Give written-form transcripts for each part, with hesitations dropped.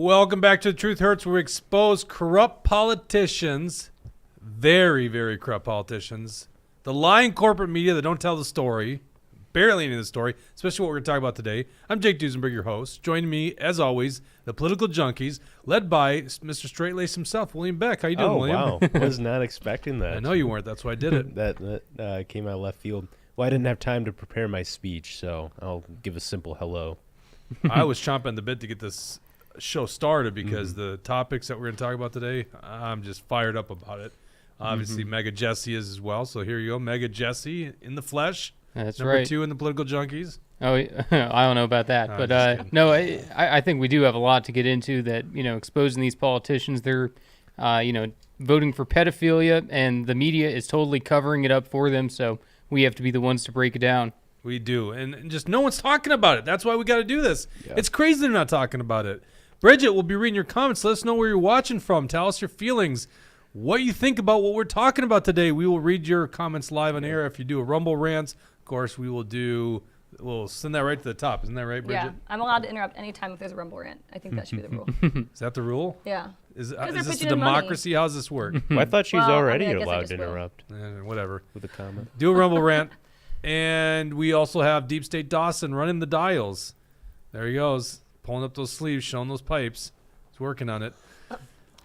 Welcome back to The Truth Hurts, where we expose corrupt politicians, very, very corrupt politicians, the lying corporate media that don't tell the story, barely any of the story, especially what we're going to talk about today. I'm Jake Duesenberg, your host. Joining me, as always, the political junkies, led by Mr. Straight-Lace himself, William Beck. How you doing, William? Oh, wow. Was not expecting that. I know you weren't. That's why I did it. that came out of left field. Well, I didn't have time to prepare my speech, so I'll give a simple hello. I was chomping the bit to get this show started because the topics that we're going to talk about today, I'm just fired up about it. Obviously, Mega Jesse is as well. So here you go, Mega Jesse in the flesh. That's Number right. 2 in the political junkies. Oh, I don't know about that, but no, I think we do have a lot to get into. That exposing these politicians, they're voting for pedophilia, and the media is totally covering it up for them. So we have to be the ones to break it down. We do, and just no one's talking about it. That's why we got to do this. Yeah. It's crazy they're not talking about it. Bridget, we'll be reading your comments. Let us know where you're watching from. Tell us your feelings, what you think about what we're talking about today. We will read your comments live on air. If you do a Rumble rant, of course, we'll send that right to the top. Isn't that right, Bridget? Yeah, I'm allowed to interrupt anytime if there's a Rumble rant. I think that should be the rule. Is that the rule? Yeah. Is this a democracy? How does this work? Well, I thought she's already allowed to interrupt. Whatever. With a comment. Do a Rumble rant. And we also have Deep State Dawson running the dials. There he goes, pulling up those sleeves, showing those pipes. He's working on it.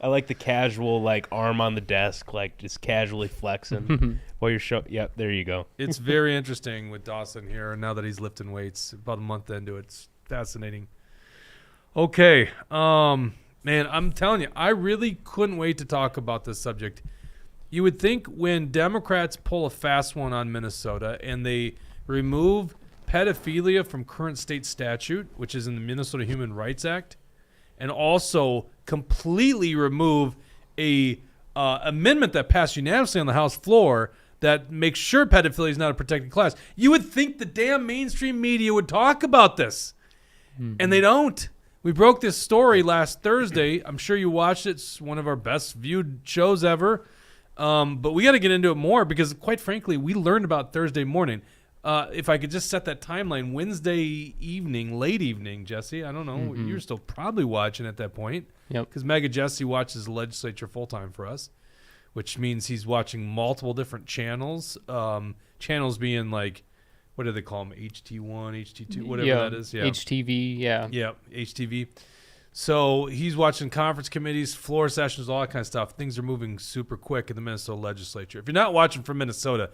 I like the casual, arm on the desk, just casually flexing while you're showing. Yep, there you go. It's very interesting with Dawson here now that he's lifting weights. About a month into it. It's fascinating. Okay. Man, I'm telling you, I really couldn't wait to talk about this subject. You would think when Democrats pull a fast one on Minnesota and they remove pedophilia from current state statute, which is in the Minnesota Human Rights Act, and also completely remove a amendment that passed unanimously on the House floor that makes sure pedophilia is not a protected class, you would think the damn mainstream media would talk about this. And they don't. We broke this story last Thursday. I'm sure you watched it. It's one of our best viewed shows ever. But we got to get into it more because, quite frankly, we learned about Thursday morning. If I could just set that timeline, Wednesday evening, late evening, Jesse, I don't know. You're still probably watching at that point. Yep. Because Mega Jesse watches the legislature full-time for us, which means he's watching multiple different channels. Channels being what do they call them? HT1, HT2, whatever that is. Yeah. HTV, yeah. Yeah, HTV. So he's watching conference committees, floor sessions, all that kind of stuff. Things are moving super quick in the Minnesota legislature. If you're not watching from Minnesota,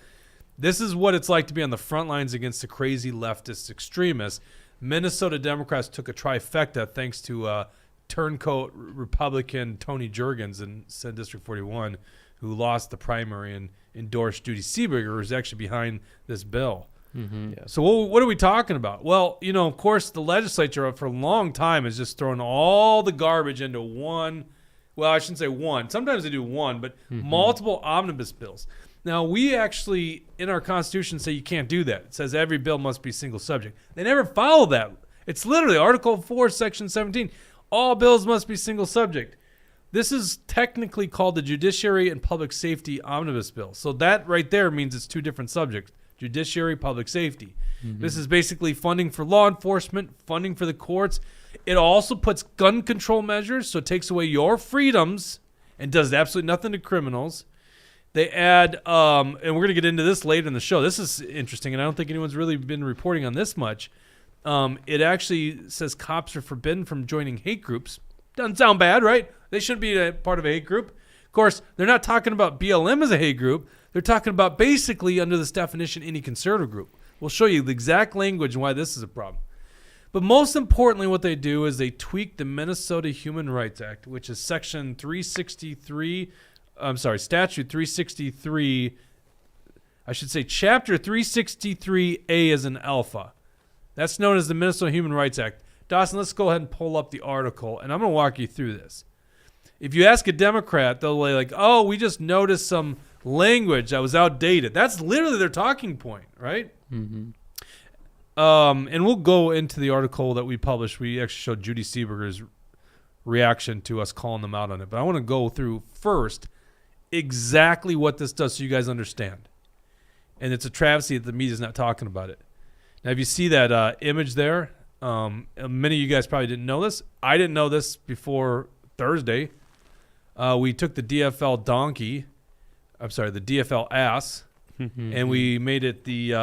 this is what it's like to be on the front lines against the crazy leftist extremists. Minnesota Democrats took a trifecta thanks to turncoat Republican Tony Jurgens in Senate District 41, who lost the primary and endorsed Judy Seeberger, who's actually behind this bill. Yeah. So what are we talking about? Well, of course, the legislature for a long time has just thrown all the garbage into one. Well, I shouldn't say one. Sometimes they do one, but multiple omnibus bills. Now, we actually, in our Constitution, say you can't do that. It says every bill must be single subject. They never follow that. It's literally Article 4, Section 17. All bills must be single subject. This is technically called the Judiciary and Public Safety Omnibus Bill. So that right there means it's two different subjects. Judiciary, public safety. This is basically funding for law enforcement, funding for the courts. It also puts gun control measures, so it takes away your freedoms and does absolutely nothing to criminals. They add, and we're going to get into this later in the show. This is interesting, and I don't think anyone's really been reporting on this much. It actually says cops are forbidden from joining hate groups. Doesn't sound bad, right? They shouldn't be a part of a hate group. Of course, they're not talking about BLM as a hate group. They're talking about basically, under this definition, any conservative group. We'll show you the exact language and why this is a problem. But most importantly, what they do is they tweak the Minnesota Human Rights Act, which is Section 363, Statute 363, I should say Chapter 363A as an alpha. That's known as the Minnesota Human Rights Act. Dawson, let's go ahead and pull up the article, and I'm going to walk you through this. If you ask a Democrat, they'll be like, oh, we just noticed some language that was outdated. That's literally their talking point, right? And we'll go into the article that we published. We actually showed Judy Seeberger's reaction to us calling them out on it. But I want to go through first exactly what this does so you guys understand. And it's a travesty that the media's not talking about it. Now, if you see that image there, Many of you guys probably didn't know this. I didn't know this before Thursday. We took the DFL donkey. I'm sorry, the DFL ass, and we made it the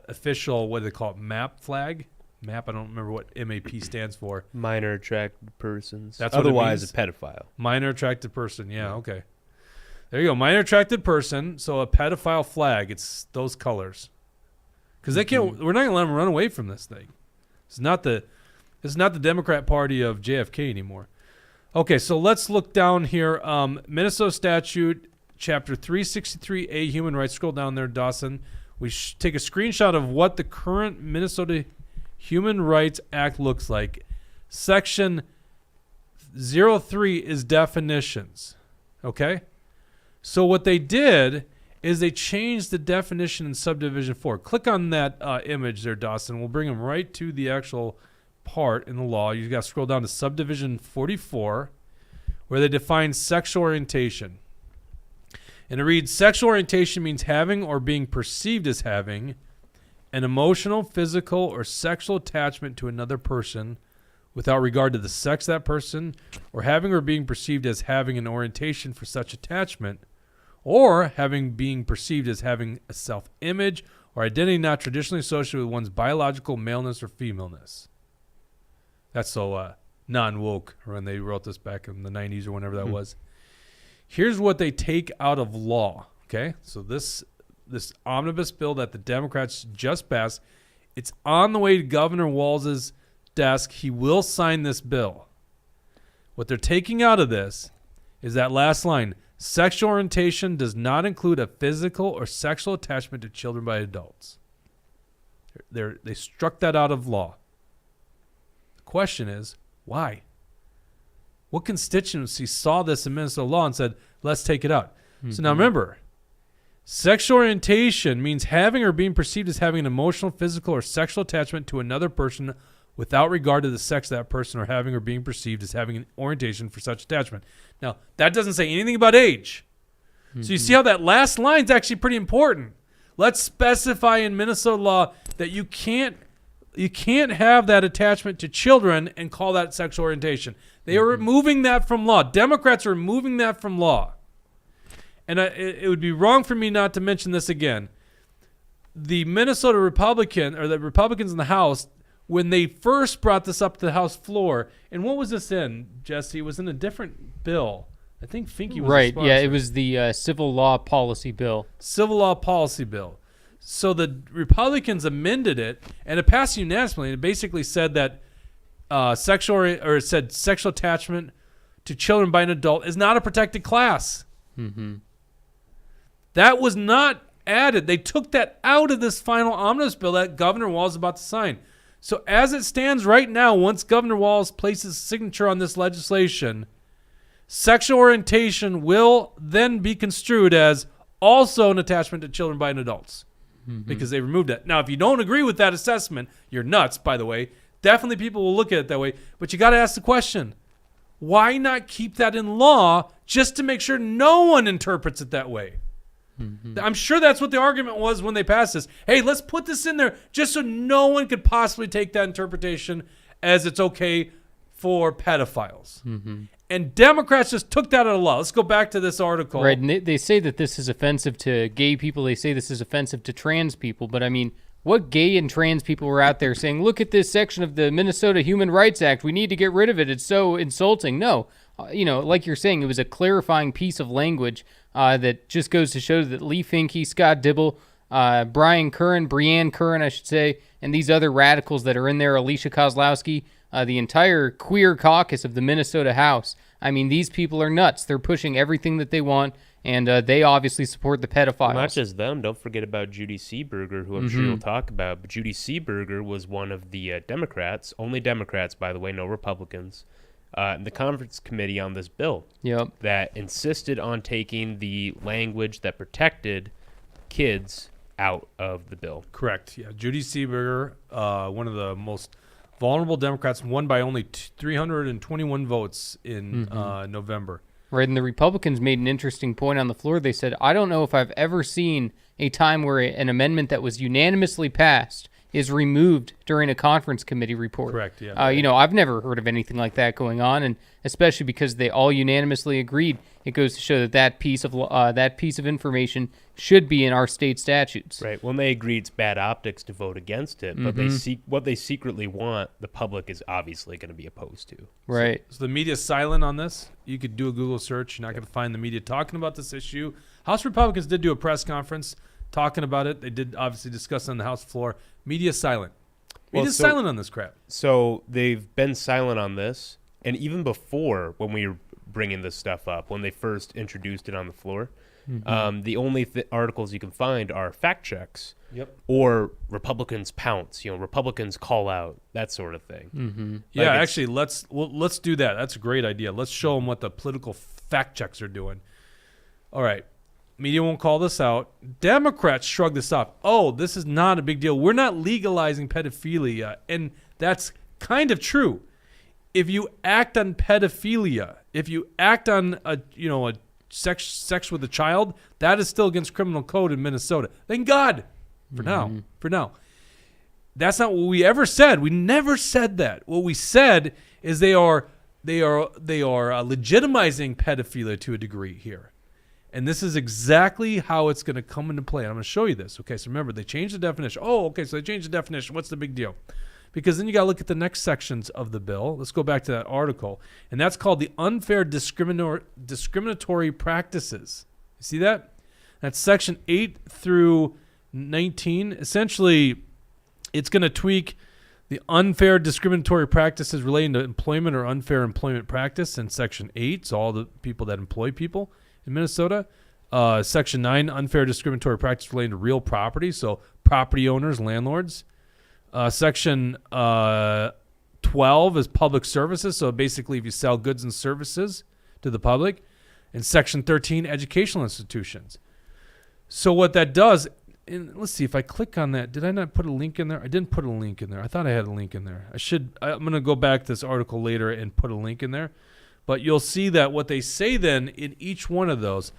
official, what do they call it, MAP flag? MAP, I don't remember what MAP stands for. Minor attracted persons. That's what it otherwise means? a pedophile. Minor attracted person, yeah, okay. There you go, minor attracted person, so a pedophile flag, it's those colors. Because they can't, we're not going to let them run away from this thing. It's not the Democrat Party of JFK anymore. Okay, so let's look down here. Minnesota statute, chapter 363A, human rights. Scroll down there, Dawson. We take a screenshot of what the current Minnesota Human Rights Act looks like. Section 03 is definitions. Okay? So what they did is they changed the definition in subdivision 4. Click on that image there, Dawson. We'll bring them right to the actual part in the law. You got to scroll down to subdivision 44, where they define sexual orientation. And it reads, sexual orientation means having or being perceived as having an emotional, physical, or sexual attachment to another person without regard to the sex of that person, or having or being perceived as having an orientation for such attachment, or being perceived as having a self-image or identity not traditionally associated with one's biological maleness or femaleness. That's so non-woke when they wrote this back in the 90s or whenever that was. Here's what they take out of law, okay? So this omnibus bill that the Democrats just passed, it's on the way to Governor Walz's desk. He will sign this bill. What they're taking out of this is that last line, sexual orientation does not include a physical or sexual attachment to children by adults. They struck that out of law. Question is, why? What constituency saw this in Minnesota law and said, let's take it out? So now remember, sexual orientation means having or being perceived as having an emotional, physical, or sexual attachment to another person without regard to the sex of that person, or having or being perceived as having an orientation for such attachment. Now, that doesn't say anything about age. So you see how that last line is actually pretty important. Let's specify in Minnesota law that you can't have that attachment to children and call that sexual orientation. They are removing that from law. Democrats are removing that from law. And it would be wrong for me not to mention this again. The Minnesota the Republicans in the House, when they first brought this up to the House floor, and what was this in, Jesse? It was in a different bill. I think Finke was right. the Yeah, sponsor. it was the civil law policy bill. Civil law policy bill. So the Republicans amended it, and it passed unanimously. And it basically said that sexual attachment to children by an adult is not a protected class. That was not added. They took that out of this final omnibus bill that Governor Walz is about to sign. So as it stands right now, once Governor Walz places his signature on this legislation, sexual orientation will then be construed as also an attachment to children by an adults. Because they removed it. Now, if you don't agree with that assessment, you're nuts, by the way. Definitely people will look at it that way. But you got to ask the question, why not keep that in law just to make sure no one interprets it that way? I'm sure that's what the argument was when they passed this. Hey, let's put this in there just so no one could possibly take that interpretation as it's okay for pedophiles. And Democrats just took that out of law. Let's go back to this article. Right, and they say that this is offensive to gay people. They say this is offensive to trans people. But, I mean, what gay and trans people were out there saying, look at this section of the Minnesota Human Rights Act. We need to get rid of it. It's so insulting. No, like you're saying, it was a clarifying piece of language that just goes to show that Lee Finke, Scott Dibble, Brianne Curran, I should say, and these other radicals that are in there, Alicia Kozlowski, the entire queer caucus of the Minnesota House. I mean, these people are nuts. They're pushing everything that they want, and they obviously support the pedophiles. Well, not just them. Don't forget about Judy Seeberger, who I'm sure you'll talk about. But Judy Seeberger was one of the Democrats, only Democrats, by the way, no Republicans, in the conference committee on this bill that insisted on taking the language that protected kids out of the bill. Correct. Yeah, Judy Seeberger, one of the most vulnerable Democrats, won by only 321 votes in November. Right, and the Republicans made an interesting point on the floor. They said, I don't know if I've ever seen a time where an amendment that was unanimously passed is removed during a conference committee report. Correct, yeah. I've never heard of anything like that going on, and especially because they all unanimously agreed, it goes to show that that piece of information should be in our state statutes. Right. When they agree, it's bad optics to vote against it, but what they secretly want, the public is obviously going to be opposed to. Right. So the media's silent on this. You could do a Google search. You're not going to find the media talking about this issue. House Republicans did do a press conference talking about it. They did obviously discuss it on the House floor. Media silent. Media's silent on this crap. So they've been silent on this, and even before when we were bringing this stuff up, when they first introduced it on the floor, the only articles you can find are fact checks. Yep. Or Republicans pounce, Republicans call out, that sort of thing. Yeah, actually, let's do that. That's a great idea. Let's show them what the political fact checks are doing. All right. Media won't call this out. Democrats shrug this off. Oh, this is not a big deal. We're not legalizing pedophilia. And that's kind of true. If you act on pedophilia, if you act on a sex with a child, that is still against criminal code in Minnesota. Thank God. For now. That's not what we ever said. We never said that. What we said is they are legitimizing pedophilia to a degree here. And this is exactly how it's going to come into play. And I'm going to show you this. Okay, so remember, they changed the definition. Oh, okay, so they changed the definition. What's the big deal? Because then you got to look at the next sections of the bill. Let's go back to that article. And that's called the unfair discriminatory practices. You see that? That's section 8 through 19. Essentially, it's going to tweak the unfair discriminatory practices relating to employment or unfair employment practice in section 8. So all the people that employ people in Minnesota. Section 9, unfair discriminatory practice relating to real property. So property owners, landlords. Section 12 is public services. So basically if you sell goods and services to the public. And section 13, educational institutions. So what that does, and let's see if I click on that. Did I not put a link in there? I didn't put a link in there. I thought I had a link in there. I'm going to go back to this article later and put a link in there. But you'll see that what they say then in each one of those.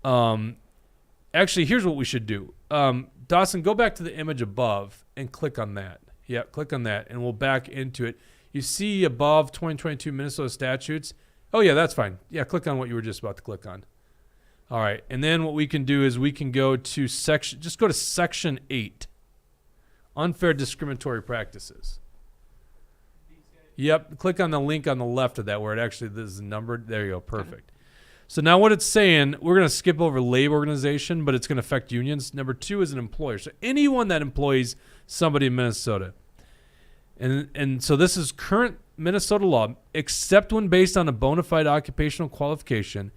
Actually, here's what we should do. Dawson, go back to the image above and click on that. Yeah, click on that, and we'll back into it. You see above 2022 Minnesota statutes. Oh, yeah, that's fine. Yeah, click on what you were just about to click on. All right, and then what we can do is we can go to section 8, unfair discriminatory practices. Yep, click on the link on the left of that where it actually this is numbered. There you go, perfect. So now what it's saying, we're going to skip over labor organization, but it's going to affect unions. Number 2 is an employer. So anyone that employs somebody in Minnesota. And so this is current Minnesota law, except when based on a bona fide occupational qualification.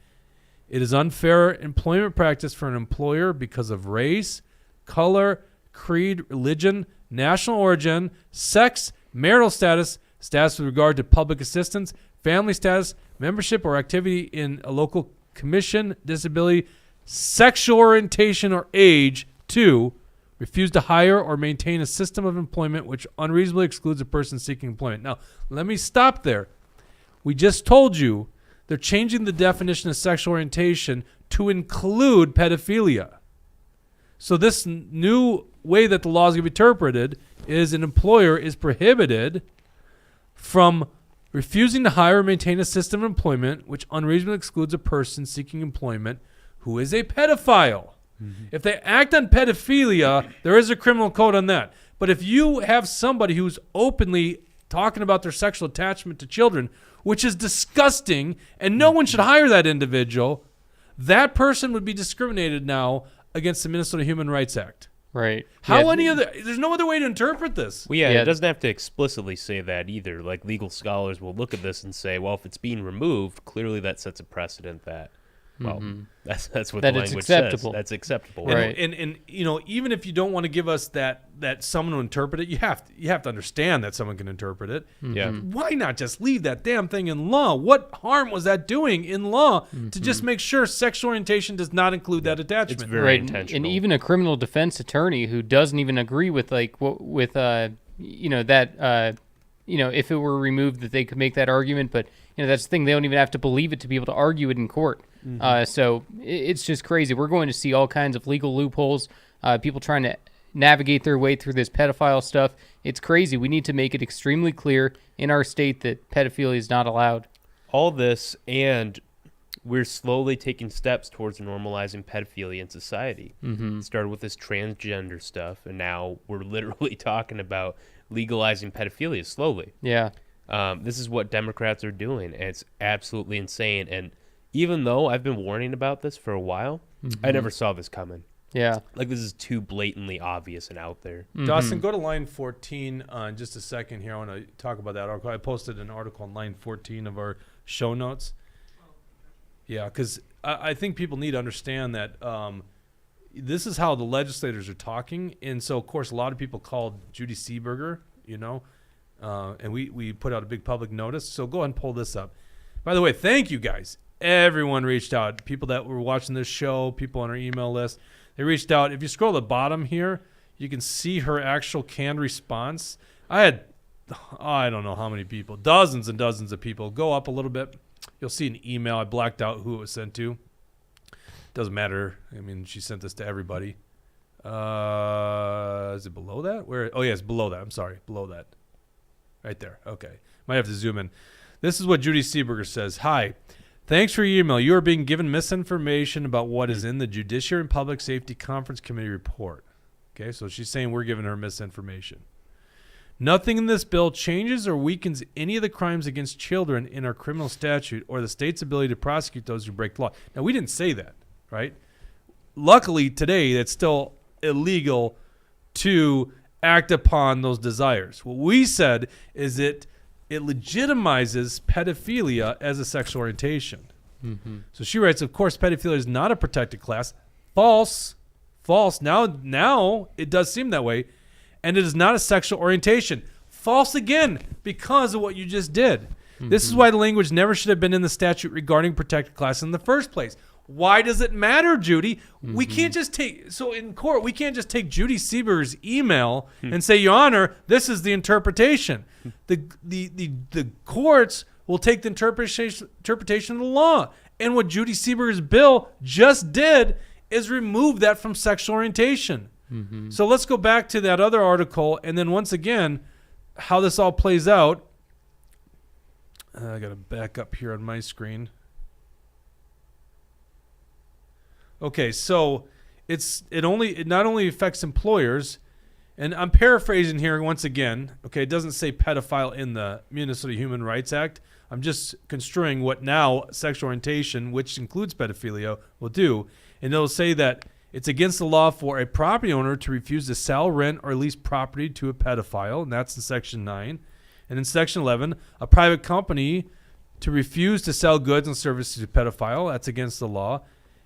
It is unfair employment practice for an employer because of race, color, creed, religion, national origin, sex, marital status, status with regard to public assistance, family status, membership or activity in a local commission, disability, sexual orientation or age. 2, refuse to hire or maintain a system of employment which unreasonably excludes a person seeking employment. Now, let me stop there. We just told you they're changing the definition of sexual orientation to include pedophilia. So this new way that the law is going to be interpreted is an employer is prohibited from refusing to hire or maintain a system of employment which unreasonably excludes a person seeking employment who is a pedophile. If they act on pedophilia, there is a criminal code on that. But if you have somebody who's openly talking about their sexual attachment to children, which is disgusting, and no one should hire that individual, that person would be discriminated now against the Minnesota Human Rights Act. Right. There's no other way to interpret this. Well, yeah, it doesn't have to explicitly say that either. Like, legal scholars will look at this and say, well, if it's being removed, clearly that sets a precedent that, well, that's what that the it's language acceptable. says. That's acceptable. Right. And even if you don't want to give us that someone to interpret it, you have to understand that someone can interpret it. Yeah. Why not just leave that damn thing in law? What harm was that doing in law to just make sure sexual orientation does not include that attachment? It's very intentional. And even a criminal defense attorney who doesn't even agree with if it were removed that they could make that argument, but that's the thing, they don't even have to believe it to be able to argue it in court. So it's just crazy. We're going to see all kinds of legal loopholes, people trying to navigate their way through this pedophile stuff. It's crazy. We need to make it extremely clear in our state that pedophilia is not allowed. All this, and we're slowly taking steps towards normalizing pedophilia in society. It started with this transgender stuff, and now we're literally talking about legalizing pedophilia slowly. Yeah. This is what Democrats are doing, and it's absolutely insane. And even though I've been warning about this for a while, I never saw this coming. Yeah. Like, this is too blatantly obvious and out there. Dawson, go to line 14 in just a second here. I want to talk about that article. I posted an article on line 14 of our show notes. Yeah, because I think people need to understand that this is how the legislators are talking. And so, of course, a lot of people called Judy Seeberger, and we put out a big public notice. So go ahead and pull this up. By the way, thank you guys. Everyone reached out. People that were watching this show, people on our email list, they reached out. If you scroll to the bottom here, you can see her actual canned response. I had, I don't know how many people, dozens and dozens of people. Go up a little bit. You'll see an email. I blacked out who it was sent to. Doesn't matter. I mean, she sent this to everybody. Is it below that? Where? Oh, yeah, it's below that. I'm sorry. Below that. Right there. Okay. Might have to zoom in. This is what Judy Seeberger says. Hi. Thanks for your email. You are being given misinformation about what is in the Judiciary and Public Safety Conference Committee report. Okay, so she's saying we're giving her misinformation. Nothing in this bill changes or weakens any of the crimes against children in our criminal statute or the state's ability to prosecute those who break the law. Now, we didn't say that, right? Luckily, today, it's still illegal to act upon those desires. What we said is it legitimizes pedophilia as a sexual orientation. So she writes, of course, pedophilia is not a protected class. False. Now it does seem that way. And it is not a sexual orientation. False again, because of what you just did. This is why the language never should have been in the statute regarding protected class in the first place. Why does it matter, Judy? We can't just take, so in court, we can't just take Judy Seeberger's email and say, Your Honor, this is the interpretation. The courts will take the interpretation of the law. And what Judy Seeberger's bill just did is remove that from sexual orientation. So let's go back to that other article, and then once again, how this all plays out. I got to back up here on my screen. Okay, so it not only affects employers, and I'm paraphrasing here once again. Okay, it doesn't say pedophile in the Minnesota Human Rights Act. I'm just construing what now sexual orientation, which includes pedophilia, will do, and it'll say that it's against the law for a property owner to refuse to sell, rent, or lease property to a pedophile, and that's in Section 9. And in Section 11, a private company to refuse to sell goods and services to a pedophile, that's against the law.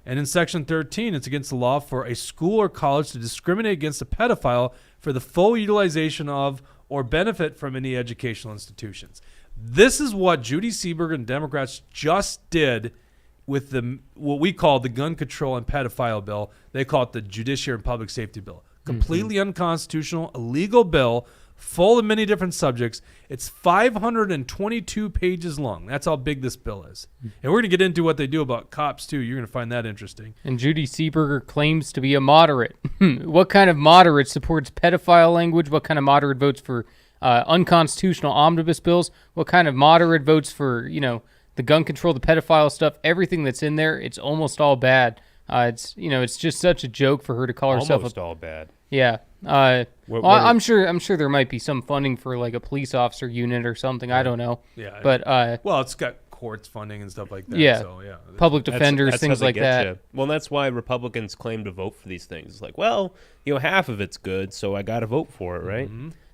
And in Section 13, it's against the law for a school or college to discriminate against a pedophile for the full utilization of or benefit from any educational institutions. This is what Judy Seeberger and Democrats just did with what we call the gun control and pedophile bill. They call it the Judiciary and Public Safety bill. Completely unconstitutional, illegal bill, full of many different subjects. It's 522 pages long. That's how big this bill is. And we're going to get into what they do about cops, too. You're going to find that interesting. And Judy Seeberger claims to be a moderate. What kind of moderate supports pedophile language? What kind of moderate votes for unconstitutional omnibus bills? What kind of moderate votes for, the gun control, the pedophile stuff? Everything that's in there, it's almost all bad. It's just such a joke for her to call herself almost all bad. Yeah. I'm sure there might be some funding for like a police officer unit or something. I don't know. Yeah. But well, it's got courts funding and stuff like that. Yeah. So, yeah. Public defenders, that's things how they like get that. you. Well, that's why Republicans claim to vote for these things. It's like, well, half of it's good, so I got to vote for it, right?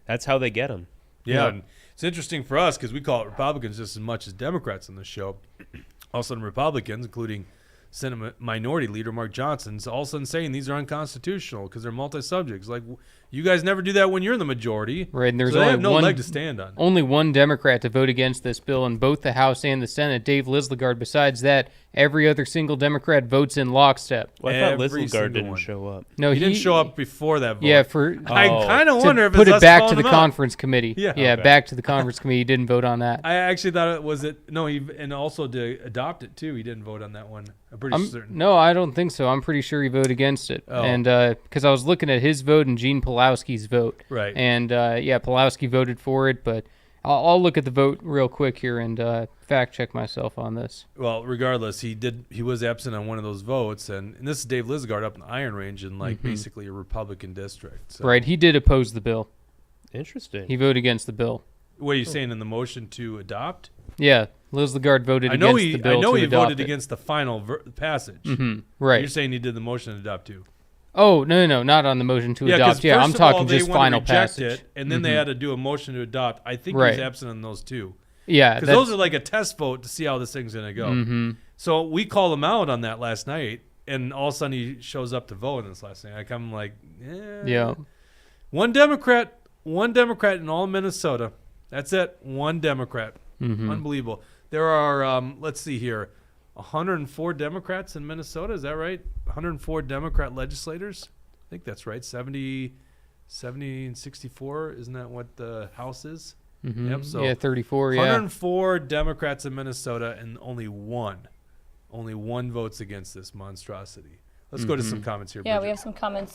That's how they get them. Yeah. And it's interesting for us because we call it Republicans just as much as Democrats on this show. All of a sudden, Republicans, including Senate Minority Leader Mark Johnson, is all of a sudden saying these are unconstitutional because they're multi-subjects. Like, you guys never do that when you're in the majority. Right, and there's so they only have no one leg to stand on. Only one Democrat to vote against this bill in both the House and the Senate, Dave Lislegard. Besides that, every other single Democrat votes in lockstep. Well, I thought Every Lislegard single didn't one. show up. No, He didn't show up before that vote. Yeah, I kind of wonder if put it's it us back to calling the him out. conference committee. Yeah. Yeah, Okay. back to the conference committee. He didn't vote on that. I actually thought it was it. No, and also to adopt it too. He didn't vote on that one. I'm pretty certain. No, I don't think so. I'm pretty sure he voted against it. Oh. And because I was looking at his vote and Gene Pulowski's vote. Right. And, Pulowski voted for it, but I'll look at the vote real quick here and fact check myself on this. Well, regardless, he was absent on one of those votes, and this is Dave Lisgard up in the Iron Range in basically a Republican district. So. Right, he did oppose the bill. Interesting. He voted against the bill. What are you saying in the motion to adopt? Yeah, Liz Lagarde voted against the bill. I know to he adopt voted it. against the final passage. Right. You're saying he did the motion to adopt too. Oh, no, not on the motion to adopt. Yeah, I'm talking just final passage. And then they had to do a motion to adopt. I think he Right. was absent on those two. Yeah. Because those are like a test vote to see how this thing's going to go. So we called him out on that last night, and all of a sudden he shows up to vote in this last thing. I'm like, Yeah. One Democrat in all Minnesota. That's it. One Democrat. Unbelievable. There are, let's see here, 104 Democrats in Minnesota. Is that right? 104 Democrat legislators. I think that's right. 70 and 64. Isn't that what the House is? Yep. So yeah, 34. Yeah. 104 Democrats in Minnesota, and only one votes against this monstrosity. Let's go to some comments here. Yeah, Bridget. we have some comments.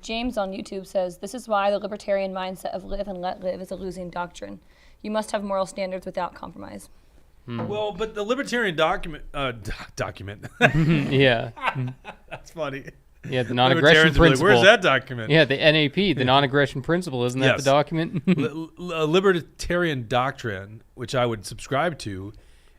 James on YouTube says, "This is why the libertarian mindset of live and let live is a losing doctrine. You must have moral standards without compromise." Well, but the libertarian document. Yeah. That's funny. Yeah, the non-aggression Libertarians will be like, principle. where's that document? Yeah, the NAP, the non-aggression principle. Isn't that Yes. the document? A libertarian doctrine, which I would subscribe to,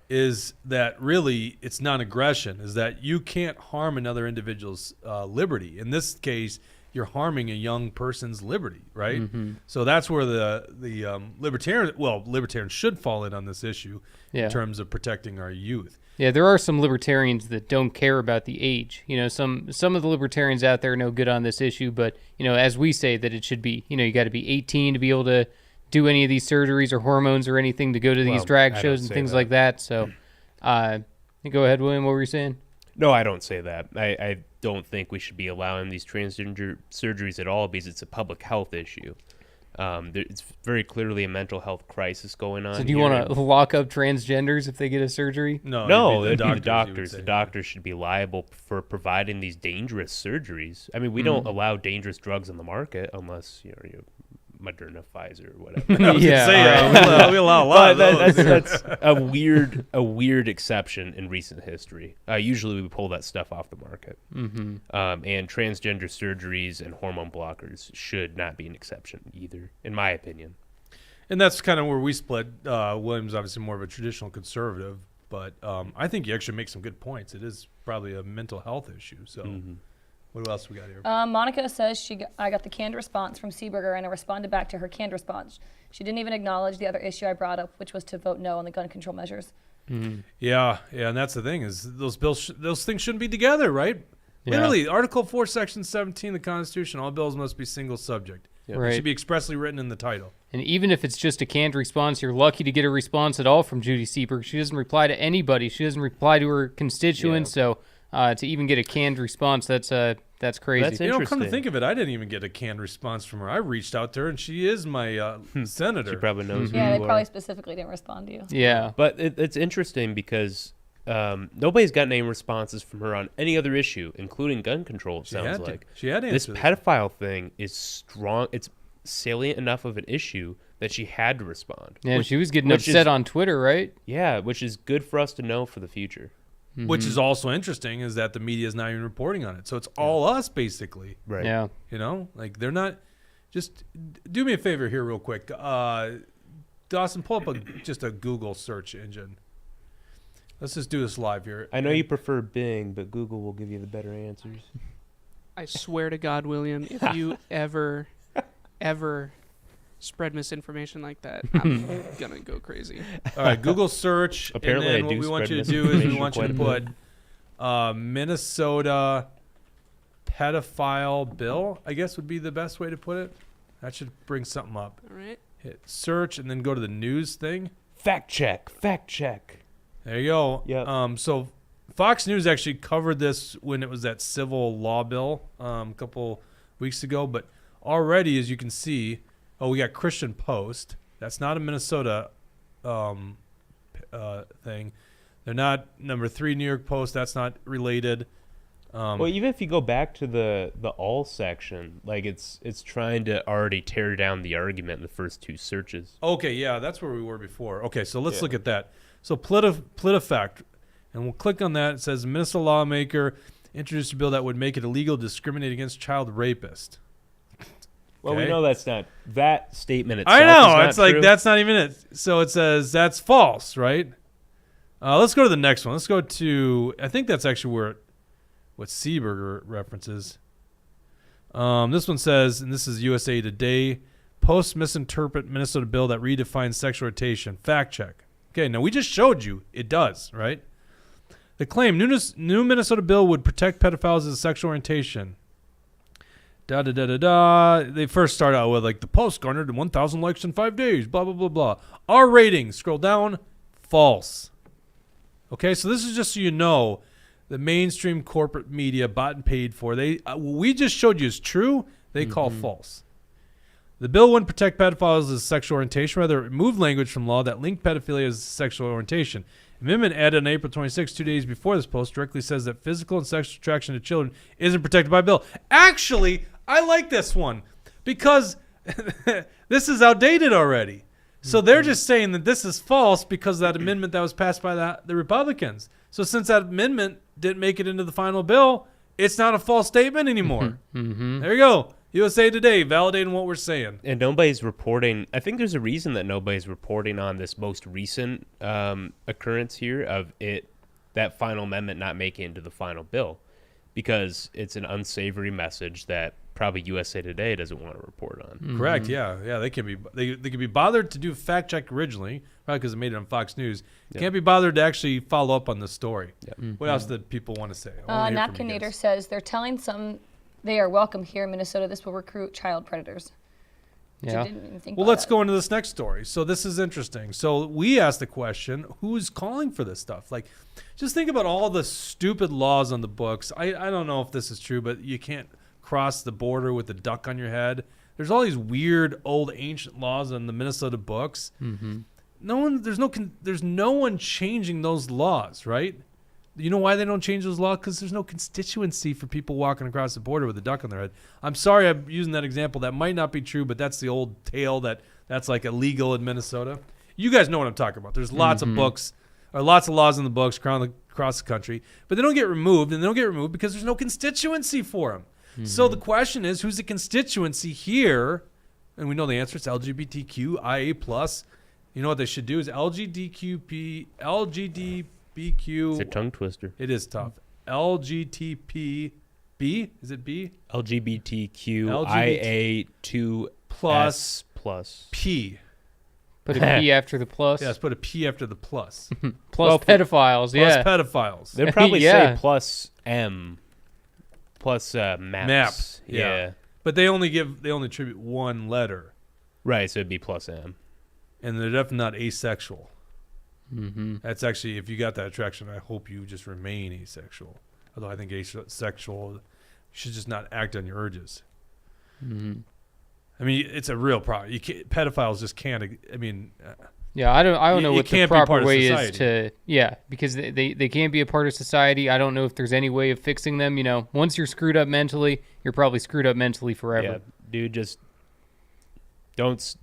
is that really it's non-aggression. Is that you can't harm another individual's liberty. In this case, you're harming a young person's liberty, right? So that's where the libertarians should fall in on this issue Yeah. in terms of protecting our youth. Yeah, there are some libertarians that don't care about the age. You know, some of the libertarians out there are no good on this issue, but, you know, as we say that it should be, you know, you got to be 18 to be able to do any of these surgeries or hormones or anything to go to these drag I shows don't and say things that. like that. So, go ahead, William. What were you saying? No, I don't say that. I don't think we should be allowing these transgender surgeries at all because it's a public health issue. It's very clearly a mental health crisis going on. So do you want to lock up transgenders if they get a surgery? No, it'd it'd be be the doctors. you would The say. doctors should be liable for providing these dangerous surgeries. I mean, we don't allow dangerous drugs on the market unless you Moderna, Pfizer, whatever. I was Yeah, gonna say, we allow a lot But of those. that's a weird exception in recent history. Usually we pull that stuff off the market. And transgender surgeries and hormone blockers should not be an exception either, in my opinion. And that's kind of where we split. William's obviously more of a traditional conservative, but I think you actually make some good points. It is probably a mental health issue. So what else we got here? Monica says I got the canned response from Seeberger, and I responded back to her canned response. She didn't even acknowledge the other issue I brought up, which was to vote no on the gun control measures. Yeah, and that's the thing is those bills, those things shouldn't be together, right? Yeah. Literally, Article 4, Section 17 of the Constitution, all bills must be single subject. It Right. should be expressly written in the title. And even if it's just a canned response, you're lucky to get a response at all from Judy Seeberg. She doesn't reply to anybody. She doesn't reply to her constituents. So to even get a canned response, that's crazy. That's Come to interesting. think of it, I didn't even get a canned response from her. I reached out to her, and she is my senator. She probably knows who Yeah, they you probably are. specifically didn't respond to you. Yeah. But it's interesting because nobody's gotten any responses from her on any other issue, including gun control, it sounds like. She had This answers. pedophile thing is strong. It's salient enough of an issue that she had to respond. Yeah, she was getting which upset is- on Twitter, right? Yeah, which is good for us to know for the future. Which is also interesting is that the media is not even reporting on it. So it's all us, basically. Right. Yeah. You know, like they're not. Just do me a favor here, real quick. Dawson, pull up just a Google search engine. Let's just do this live here. I know you prefer Bing, but Google will give you the better answers. I swear to God, William, if you ever spread misinformation like that, I'm gonna go crazy. All right, Google search. Apparently and then I what do we want spread you to do is we misinformation want you to quite a put Minnesota pedophile bill, I guess would be the best way to put it. That should bring something up. All right. Hit search and then go to the news thing. Fact check. There you go. Yep. So Fox News actually covered this when it was that civil law bill a couple weeks ago. But already, as you can see, we got Christian Post. That's not a Minnesota thing. They're not number 3 New York Post. That's not related. Well, even if you go back to the all section, like it's trying to already tear down the argument in the first 2 searches. Okay, yeah, that's where we were before. Okay, so let's look at that. So PolitiFact, and we'll click on that. It says Minnesota lawmaker introduced a bill that would make it illegal to discriminate against child rapists. Well, we Okay. know that's not that statement itself. I is know. not It's like true. that's not even it. So it says that's false, right? Let's go to the next one. Let's go to, I think that's actually what Seeberger references. This one says, and this is USA Today, Post misinterpret Minnesota bill that redefines sexual orientation. Fact check. Okay, now we just showed you it does, right? The claim, new Minnesota bill would protect pedophiles as a sexual orientation. They first start out with like the Post garnered 1,000 likes in 5 days, blah, blah, blah, blah. Our ratings, scroll down, false. Okay, so this is just so you know, the mainstream corporate media bought and paid for. What we just showed you is true. They call false. The bill wouldn't protect pedophiles as sexual orientation. Rather, it removed language from law that linked pedophilia as sexual orientation. Amendment added on April 26, 2 days before this post, directly says that physical and sexual attraction to children isn't protected by bill. Actually, I like this one because this is outdated already. So they're just saying that this is false because of that amendment that was passed by the Republicans. So since that amendment didn't make it into the final bill, it's not a false statement anymore. There you go. USA Today validating what we're saying. And nobody's reporting. I think there's a reason that nobody's reporting on this most recent occurrence here of that final amendment not making it into the final bill, because it's an unsavory message that probably USA Today doesn't want to report on. Correct. Yeah. They can be they can be bothered to do fact check originally, probably because it made it on Fox News. Can't be bothered to actually follow up on the story. What else did people want to say? Napkinator says they're telling some they are welcome here in Minnesota. This will recruit child predators. Yeah. Didn't even think Well, about let's that. go into this next story. So this is interesting. So we asked the question, who's calling for this stuff? Like, just think about all the stupid laws on the books. I don't know if this is true, but you can't cross the border with a duck on your head. There's all these weird old ancient laws on the Minnesota books. There's no one changing those laws, right? You know why they don't change those laws? Because there's no constituency for people walking across the border with a duck on their head. I'm sorry I'm using that example. That might not be true, but that's the old tale that's like illegal in Minnesota. You guys know what I'm talking about. There's lots of books, or lots of laws in the books across the country, but they don't get removed, and they don't get removed because there's no constituency for them. So the question is, who's the constituency here? And we know the answer. It's LGBTQIA+. You know what they should do is LGBTQ. It's a tongue twister. It is tough. LGTP. B? Is it B? LGBTQIA2 plus P. Put a P after the plus. Yes, put a P after the plus. Plus pedophiles, Plus yeah. pedophiles. They'd probably Yeah. say plus M. Plus maps. Yeah. But they only attribute one letter. Right, so it'd be plus M. And they're definitely not asexual. That's actually, if you got that attraction, I hope you just remain asexual. Although I think asexual, you should just not act on your urges. I mean, it's a real problem. Pedophiles just can't. I mean, Yeah, I don't know you what the can't be part proper of way is society. because they can't be a part of society. I don't know if there's any way of fixing them. You know, once you're screwed up mentally, you're probably screwed up mentally forever. Yeah, dude, just don't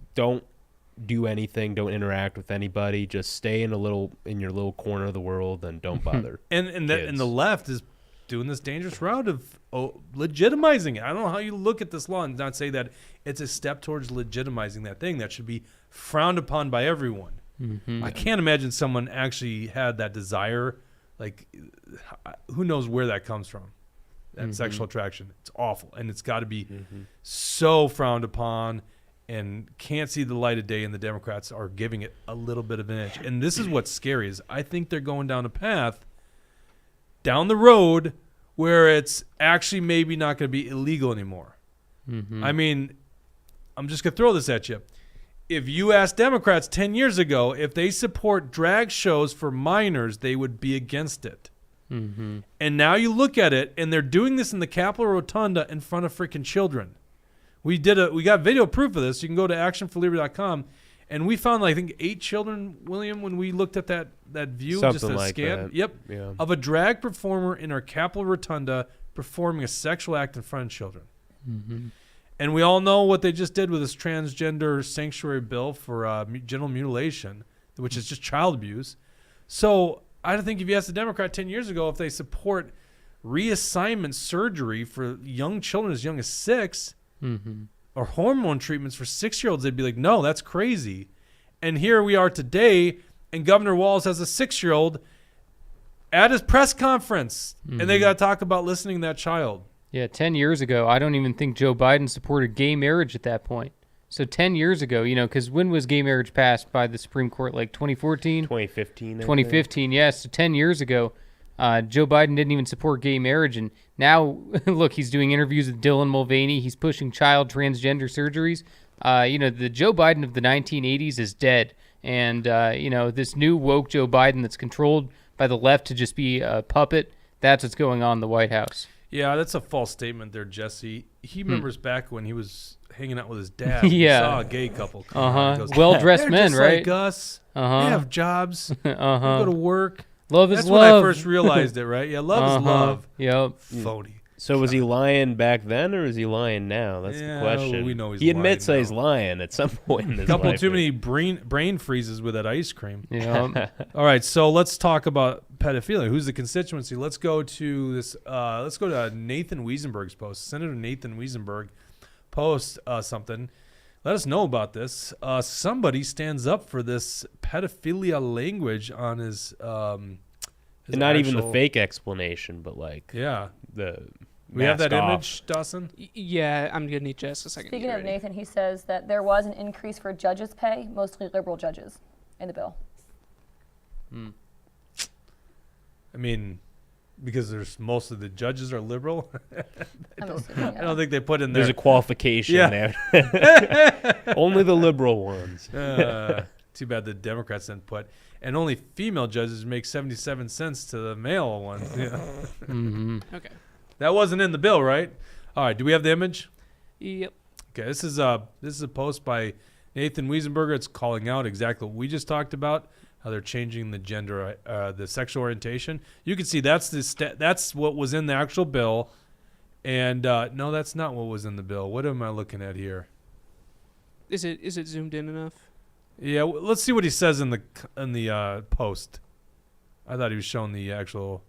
do anything. Don't interact with anybody. Just stay in your little corner of the world and don't bother. and the left is doing this dangerous route of legitimizing it. I don't know how you look at this law and not say that it's a step towards legitimizing that thing that should be frowned upon by everyone. I can't imagine someone actually had that desire. Like, who knows where that comes from? That sexual attraction. It's awful, and it's got to be so frowned upon. And can't see the light of day, and the Democrats are giving it a little bit of an edge. And this is what's scary is I think they're going down a path down the road where it's actually maybe not going to be illegal anymore. I mean, I'm just going to throw this at you. If you asked Democrats 10 years ago if they support drag shows for minors, they would be against it. And now you look at it, and they're doing this in the Capitol Rotunda in front of freaking children. We got video proof of this. You can go to actionforliberty.com, And we found, I think, 8 children, William, when we looked at that view, Something just a like scan. that. Yep. Yeah. Of a drag performer in our Capitol Rotunda performing a sexual act in front of children. Mm-hmm. And we all know what they just did with this transgender sanctuary bill for genital mutilation, which is just child abuse. So I don't think if you asked a Democrat 10 years ago if they support reassignment surgery for young children as young as 6 Mm-hmm. or hormone treatments for 6-year-olds, they'd be like, no, that's crazy. And here we are today, and Governor Walz has a 6-year-old at his press conference, and they got to talk about listening to that child. Yeah, 10 years ago, I don't even think Joe Biden supported gay marriage at that point. So 10 years ago, because when was gay marriage passed by the Supreme Court? Like 2014? 2015. 2015, yes. So 10 years ago, Joe Biden didn't even support gay marriage. And now, look, he's doing interviews with Dylan Mulvaney. He's pushing child transgender surgeries. The Joe Biden of the 1980s is dead. And, this new woke Joe Biden that's controlled by the left to just be a puppet, that's what's going on in the White House. Yeah, that's a false statement there, Jesse. He remembers back when he was hanging out with his dad. Yeah. He saw a gay couple. Come on. He goes, Well-dressed "They're men, just right? like us. Uh-huh. They have jobs. Uh-huh. They go to work. Love is That's love. when I first realized it, right? Yeah, love is love. Yep. Phony. So was he lying back then, or is he lying now? That's Yeah, the question. we know he's he admits lying that he's now. lying at some point in his Couple life. too many brain freezes with that ice cream. Yeah. All right, so let's talk about pedophilia. Who's the constituency? Let's go to this. Let's go to Nathan Wiesenberg's post. Senator Nathan Wiesenberg posts something. Let us know about this. Somebody stands up for this pedophilia language on his. And not even the fake explanation, but Yeah. the. We have that mask off. image, Dawson. Yeah, I'm gonna need just a second. Speaking to of get ready. Nathan, he says that there was an increase for judges' pay, mostly liberal judges, in the bill. I mean, because most of the judges are liberal. I'm assuming. I don't think they put in there. There's a qualification Yeah. there. Only the liberal ones. Too bad the Democrats didn't put. And only female judges make 77 cents to the male ones. Yeah. Okay. That wasn't in the bill, right? All right. Do we have the image? Yep. Okay. This is a post by Nathan Wiesenberger. It's calling out exactly what we just talked about. How they're changing the gender, the sexual orientation. You can see that's what was in the actual bill, and no, that's not what was in the bill. What am I looking at here? Is it zoomed in enough? Yeah, let's see what he says in the post. I thought he was showing the actual.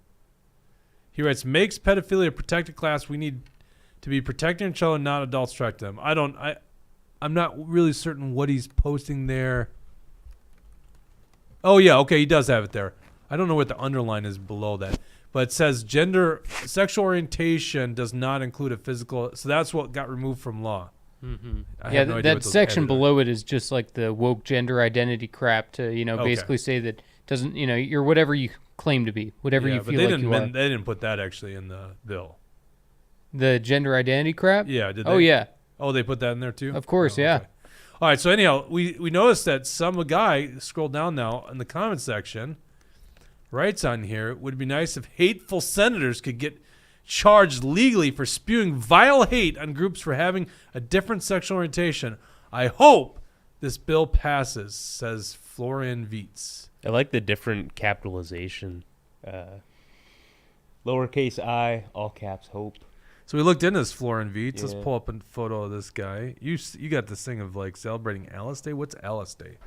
He writes, "Makes pedophilia a protected class. We need to be protecting children, not adults track them." I'm not really certain what he's posting there. Oh yeah, okay, he does have it there. I don't know what the underline is below that, but it says sexual orientation does not include a physical. So that's what got removed from law. I Yeah, have no idea that what those section edited. below it is just like the woke gender identity crap to, basically say that doesn't, you're whatever you claim to be, whatever Yeah, you but feel they like didn't you are. They didn't put that actually in the bill. The gender identity crap? Yeah, did they? Oh, yeah. Oh, they put that in there too? Of course, Oh, yeah. okay. All right, so anyhow, we noticed that some guy, scroll down now in the comment section, writes on here, it would be nice if hateful senators could get charged legally for spewing vile hate on groups for having a different sexual orientation. I hope this bill passes, says Florian Vietz. I like the different capitalization. Lowercase I, all caps, hope. So we looked into this Florian Vietz. Let's Yeah. pull up a photo of this guy. You got this thing of like celebrating Alice Day. What's Alice Day?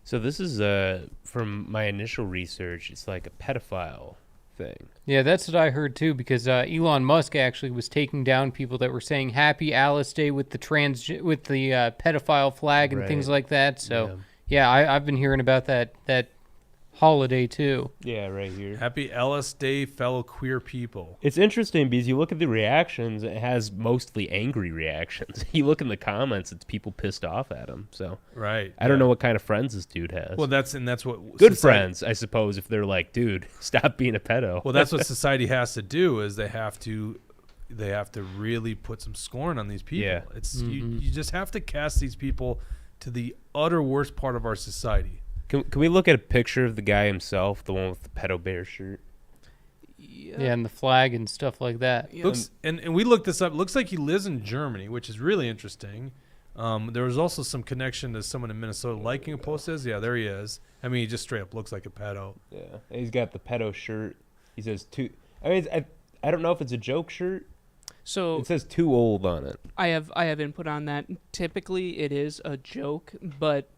So this is from my initial research. It's like a pedophile thing. Yeah, that's what I heard too, because Elon Musk actually was taking down people that were saying Happy Alice Day with the pedophile flag and things Right. like that. So, yeah, I've been hearing about that holiday too. Yeah, right here. Happy Alice Day, fellow queer people. It's interesting because you look at the reactions, it has mostly angry reactions. You look in the comments, it's people pissed off at him. So Right. I don't know what kind of friends this dude has. Well, that's what Good society- friends, I suppose, if they're like, dude, stop being a pedo. Well, that's what society has to do is they have to really put some scorn on these people. Yeah. It's you just have to cast these people to the utter worst part of our society. Can we look at a picture of the guy himself, the one with the pedo bear shirt? Yeah, and the flag and stuff like that. Yeah. Looks and we looked this up. Looks like he lives in Germany, which is really interesting. There was also some connection to someone in Minnesota liking a post. Yeah, there he is. I mean, he just straight up looks like a pedo. Yeah, he's got the pedo shirt. He says too. I mean, I don't know if it's a joke shirt. So It says too old on it. I have input on that. Typically, it is a joke, but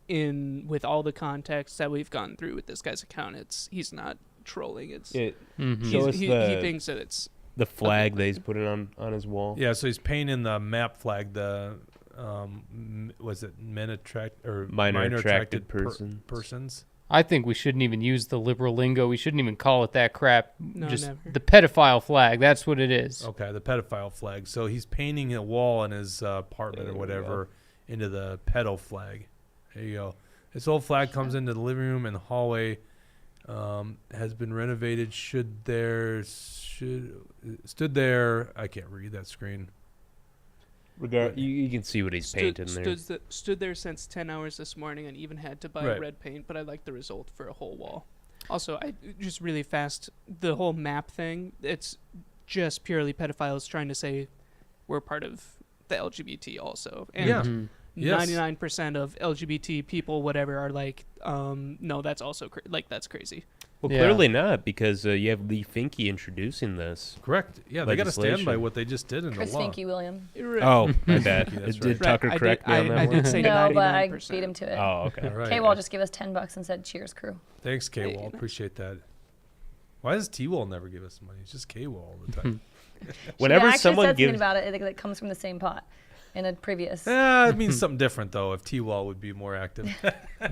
with all the context that we've gone through with this guy's account, he's not trolling. Show us He thinks that it's the flag that he's putting on his wall. Yeah, so he's painting the MAP flag. The was it minor attracted persons? I think we shouldn't even use the liberal lingo. We shouldn't even call it that crap. No, Just never. the pedophile flag. That's what it is. Okay, the pedophile flag. So he's painting a wall in his apartment or whatever into the pedo flag. There you go. This old flag comes into the living room and the hallway. Has been renovated. Stood there. I can't read that screen. You can see what he's painting there. Stood there since 10 hours this morning and even had to buy red paint, but I like the result for a whole wall. Also, just really fast, the whole map thing, it's just purely pedophiles trying to say we're part of the LGBT also. And Yes. 99% of LGBT people, whatever, are like, no, that's also that's crazy. Well, clearly not, because you have Lee Finke introducing this. Correct. Yeah, they got to stand by what they just did in Chris the law. Finke, William. Oh, my bad. That's Did right. Tucker correct me on that I one? did say No, but I 99%. beat him to it. Oh, okay. All right. K-Wall just gave us $10 and said, "Cheers, crew." Thanks, K-Wall. Appreciate that. Why does T-Wall never give us money? It's just K-Wall all the time. Whenever She actually someone said something gives, about it that comes from the same pot in a previous. It means something different, though, if T-Wall would be more active.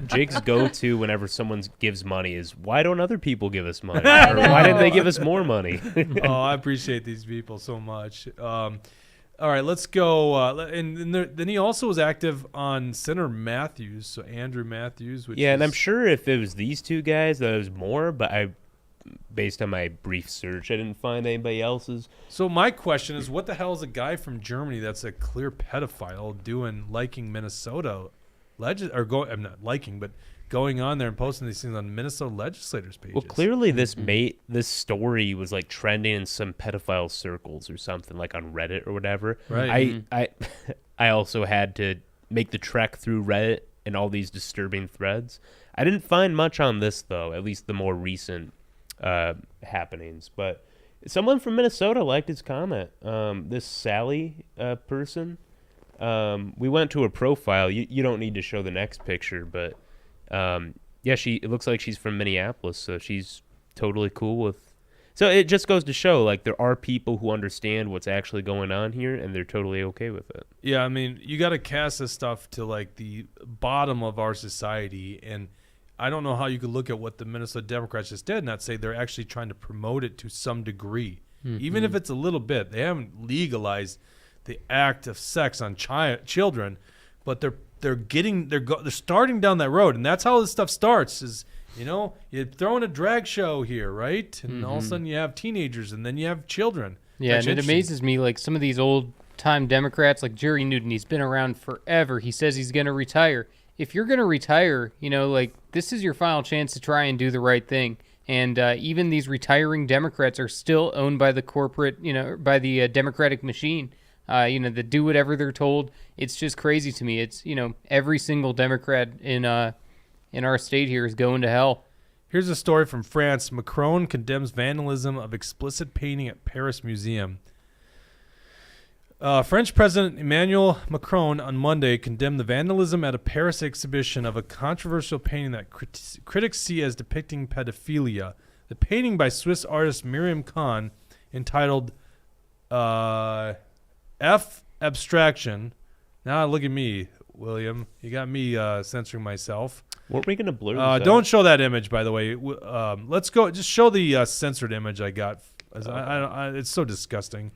Jake's go-to whenever someone gives money is, why don't other people give us money? I Or why didn't they know. give us more money? Oh, I appreciate these people so much. All right, let's go. Then he also was active on Senator Matthews, so Andrew Matthews. Which And I'm is- sure if it was these two guys, that was more, but based on my brief search, I didn't find anybody else's. So my question is, what the hell is a guy from Germany that's a clear pedophile doing, liking Minnesota, I'm not liking, but going on there and posting these things on Minnesota legislators' pages? Well, clearly this story was like trending in some pedophile circles or something, like on Reddit or whatever. Right. I also had to make the trek through Reddit and all these disturbing threads. I didn't find much on this though, at least the more recent happenings. But someone from Minnesota liked his comment. This Sally person. We went to her profile. You don't need to show the next picture, but it looks like she's from Minneapolis, so she's totally cool with. So it just goes to show, like, there are people who understand what's actually going on here, and they're totally okay with it. Yeah, I mean, you got to cast this stuff to, like, the bottom of our society, and I don't know how you could look at what the Minnesota Democrats just did and not say they're actually trying to promote it to some degree. Even if it's a little bit. They haven't legalized the act of sex on children, but they're starting down that road, and that's how this stuff starts. Is you're throwing a drag show here, right? And all of a sudden you have teenagers, and then you have children. Yeah, That's and it interesting. amazes me, like some of these old-time Democrats, like Jerry Newton, he's been around forever. He says he's going to retire. If you're going to retire, like this is your final chance to try and do the right thing. And even these retiring Democrats are still owned by the corporate, by the Democratic machine, that do whatever they're told. It's just crazy to me. It's, every single Democrat in our state here is going to hell. Here's a story from France. Macron condemns vandalism of explicit painting at Paris Museum. French President Emmanuel Macron on Monday condemned the vandalism at a Paris exhibition of a controversial painting that critics see as depicting pedophilia. The painting by Swiss artist Miriam Khan, entitled F Abstraction. Now look at me, William. You got me censoring myself. Weren't we going to blur this out? Don't show that image, by the way. Let's go. Just show the censored image I got. It's so disgusting.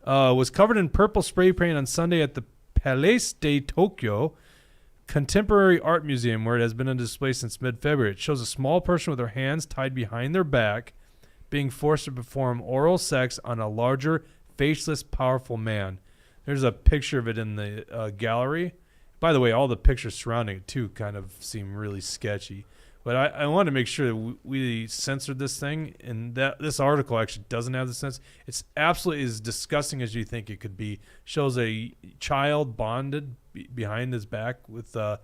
Was covered in purple spray paint on Sunday at the Palais de Tokyo Contemporary Art Museum, where it has been on display since mid-February. It shows a small person with their hands tied behind their back being forced to perform oral sex on a larger, faceless, powerful man. There's a picture of it in the gallery. By the way, all the pictures surrounding it, too, kind of seem really sketchy. But I want to make sure that we censored this thing, and that this article actually doesn't have the sense. It's absolutely as disgusting as you think it could be. Shows a child bonded behind his back with it